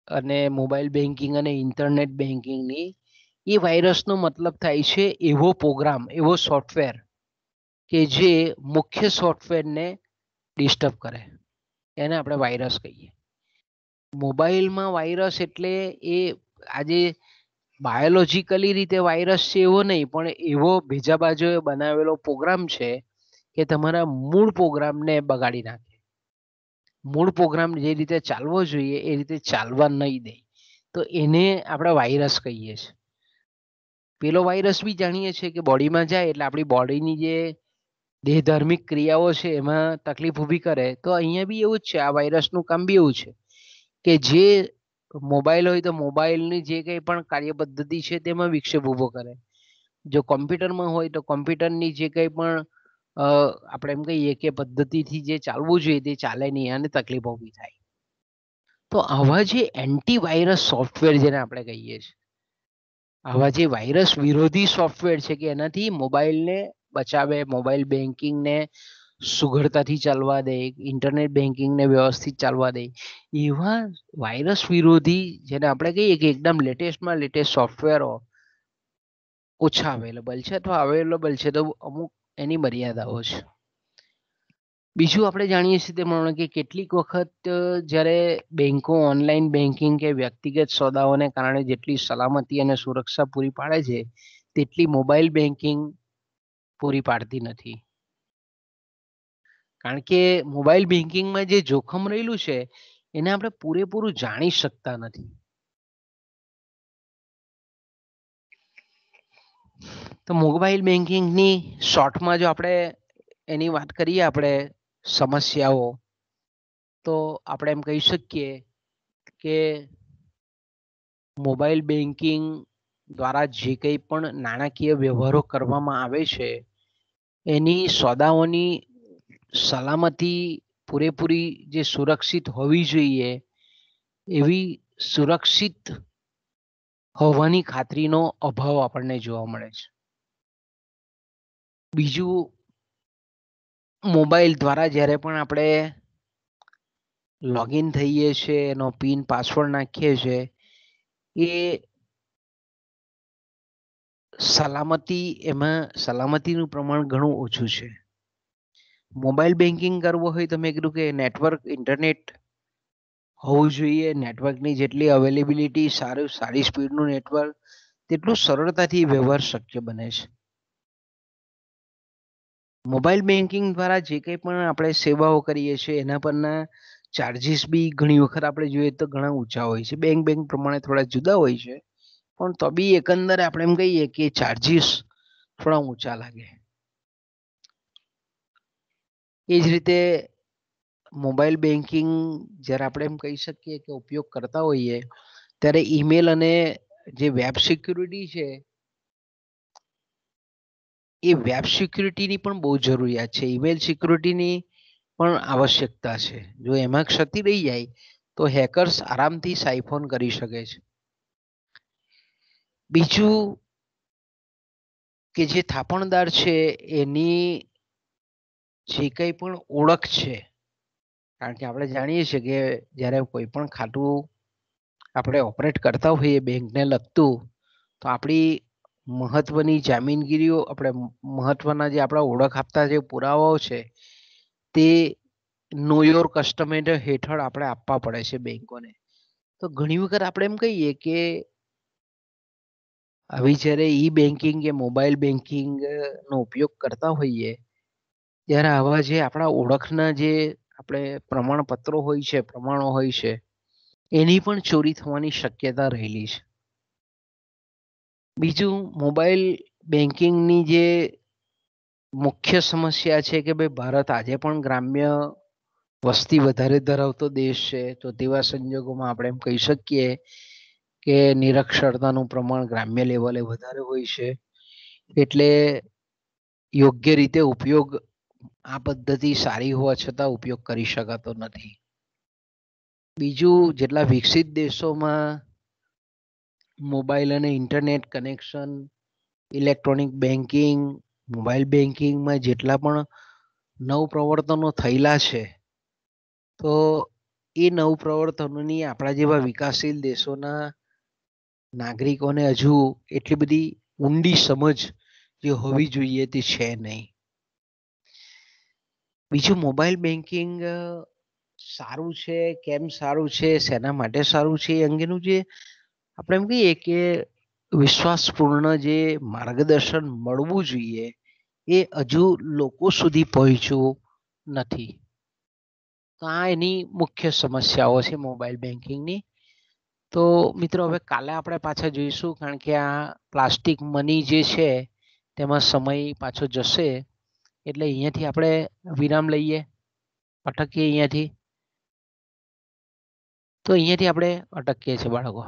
[SPEAKER 1] અને મોબાઈલ બેન્કિંગ અને ઇન્ટરનેટ બેન્કિંગની, એ વાયરસનો મતલબ થાય છે એવો પ્રોગ્રામ, એવો સોફ્ટવેર કે જે મુખ્ય સોફ્ટવેરને ડિસ્ટર્બ કરે, એને આપણે વાયરસ કહીએ. મોબાઈલમાં વાયરસ એટલે એ આજે બાયોલોજીકલી રીતે વાયરસ છે એવો નહીં, પણ એવો બીજા બાજુએ બનાવેલો પ્રોગ્રામ છે કે તમારા મૂળ પ્રોગ્રામને બગાડી નાખે. મૂળ પ્રોગ્રામ જે રીતે ચાલવો જોઈએ એ રીતે ચાલવા નહીં દે, તો એને આપણે વાયરસ કહીએ છીએ. પેલો વાયરસ બી જાણીએ છીએ કે બોડીમાં જાય એટલે આપણી બોડીની જે દેહધાર્મિક ક્રિયાઓ છે એમાં તકલીફ ઊભી કરે. તો અહીંયા બી એવું જ છે, આ વાયરસનું કામ બી એવું છે કે જે મોબાઈલ હોય તો મોબાઈલની જે કંઈ પણ કાર્ય પદ્ધતિ છે તેમાં વિક્ષેપ ઊભો કરે. જો કોમ્પ્યુટરમાં હોય તો કોમ્પ્યુટરની જે કંઈ પણ આપણે એમ કહીએ કે પદ્ધતિથી જે ચાલવું જોઈએ તે ચાલે નહીં અને તકલીફો ઊભી થાય. તો આવા જે એન્ટીવાયરસ સોફ્ટવેર જેને આપણે કહીએ છીએ, આવા જે વાયરસ વિરોધી સોફ્ટવેર છે કે એનાથી મોબાઈલને બચાવે, મોબાઈલ બેન્કિંગને સુઘડતાથી ચાલવા દે, ઇન્ટરનેટ બેન્કિંગને વ્યવસ્થિત ચાલવા દે, એવા વાયરસ વિરોધી જેને આપણે કહીએ કે એકદમ લેટેસ્ટમાં લેટેસ્ટ સોફ્ટવેરો ઓછા અવેલેબલ છે, અથવા અવેલેબલ છે તો અમુક એની મર્યાદાઓ છે. બીજું આપણે જાણીએ છીએ તે પ્રમાણે કે કેટલીક વખત જ્યારે બેંકો ઓનલાઈન બેન્કિંગ કે વ્યક્તિગત સોદાઓને કારણે જેટલી સલામતી અને સુરક્ષા પૂરી પાડે છે તેટલી મોબાઈલ બેન્કિંગ પૂરી પાડતી નથી. કારણ કે મોબાઈલ બેન્કિંગમાં જે જોખમ રહેલું છે એને આપણે પૂરેપૂરું જાણી શકતા નથી. તો મોબાઈલ બેન્કિંગની શોર્ટમાં જો આપણે એની વાત કરીએ આપણે સમસ્યાઓ, તો આપણે એમ કહી શકીએ કે મોબાઈલ બેન્કિંગ દ્વારા જે કંઈ પણ નાણાકીય વ્યવહારો કરવામાં આવે છે એની સોદાઓની સલામતી પૂરેપૂરી જે સુરક્ષિત હોવી જોઈએ એવી સુરક્ષિત હોવાની ખાતરીનો અભાવ આપણને જોવા મળે છે. બીજું, મોબાઈલ દ્વારા જ્યારે પણ આપણે લોગિન થઈએ છીએ, એનો પિન પાસવર્ડ નાખીએ છીએ, એ સલામતીનું પ્રમાણ ઘણું ઓછું છે. મોબાઈલ બેન્કિંગ કરવું હોય તો મેં કીધું કે નેટવર્ક, ઇન્ટરનેટ હોવું જોઈએ. નેટવર્કની જેટલી અવેલેબિલિટી, સારી સ્પીડનું નેટવર્ક, તેટલું સરળતાથી વ્યવહાર શક્ય બને છે. મોબાઈલ બેન્કિંગ દ્વારા જે કંઈ પણ આપણે સેવાઓ કરીએ છીએ એના પરના ચાર્જીસ બી ઘણી વખત આપણે જોઈએ તો ઘણા ઊંચા હોય છે. બેંક પ્રમાણે થોડા જુદા હોય છે, પણ તો બી એકંદરે આપણે એમ કહીએ કે ચાર્જીસ થોડા ઊંચા લાગે. એ જ રીતે મોબાઈલ બેન્કિંગ જ્યારે આપણે એમ કહી શકીએ કે ઉપયોગ કરતા હોઈએ ત્યારે ઈમેલ અને જે વેબ સિક્યુરિટી છે, એ વેબ સિક્યુરિટીની પણ બહુ જરૂરિયાત છે. ઈમેલ સિક્યુરિટીની પણ આવશ્યકતા છે. જો એમાં ક્ષતિ રહી જાય તો હેકર્સ આરામથી સાઇફોન કરી શકે છે. બીજું કે જે થાપણદાર છે એની જે કંઈ પણ ઓળખ છે, કારણ કે આપણે જાણીએ છીએ કે જ્યારે કોઈ પણ ખાતું આપણે ઓપરેટ કરતા હોઈએ બેંકને લગતું, તો આપણી મહત્વની જામીનગીરીઓ, આપણે મહત્વના જે આપણા ઓળખ આપતા જે પુરાવાઓ છે તે નો યોર કસ્ટમર હેઠળ આપણે આપવા પડે છે બેંકોને. તો ઘણી વખત આપણે એમ કહીએ કે આવી જ્યારે ઈ બેન્કિંગ કે મોબાઈલ બેન્કિંગનો ઉપયોગ કરતા હોઈએ ત્યારે આવા જે આપણા ઓળખના જે આપણે પ્રમાણપત્રો હોય છે, પ્રમાણો હોય છે, એની પણ ચોરી થવાની શક્યતા રહેલી છે. બીજું, મોબાઈલ બેન્કિંગની જે મુખ્ય સમસ્યા છે કે ભાઈ ભારત આજે પણ ગ્રામ્ય વસ્તી વધારે ધરાવતો દેશ છે, તો તેવા સંજોગોમાં આપણે એમ કહી શકીએ કે નિરક્ષરતાનું પ્રમાણ ગ્રામ્ય લેવલે વધારે હોય છે. એટલે યોગ્ય રીતે ઉપયોગ, આ પદ્ધતિ સારી હોવા છતાં ઉપયોગ કરી શકાતો નથી. બીજું, જેટલા વિકસિત દેશોમાં મોબાઈલ અને internet connection, electronic banking, mobile બેન્કિંગમાં જેટલા પણ નવપ્રવર્તનો થયેલા છે, તો એ નવપ્રવર્તનોની આપણા જેવા વિકાસશીલ દેશોના નાગરિકોને હજુ એટલી બધી ઊંડી સમજ જે હોવી જોઈએ તે છે નહીં. બીજું, મોબાઈલ બેન્કિંગ સારું છે, કેમ સારું છે, શેના માટે સારું છે, એ અંગેનું જે આપણે એમ કહીએ કે વિશ્વાસપૂર્ણ જે માર્ગદર્શન મળવું જોઈએ એ હજુ લોકો સુધી પહોંચ્યું નથી. તો આ એની મુખ્ય સમસ્યાઓ છે મોબાઈલ બેન્કિંગની. તો મિત્રો, હવે કાલે આપણે પાછા જોઈશું, કારણ કે આ પ્લાસ્ટિક મની જે છે તેમાં સમય પાછો જશે. એટલે અહીંયાથી આપણે વિરામ લઈએ, અટકીએ અહીંયાથી. તો અહીંયાથી આપણે અટકીએ છીએ બાળકો.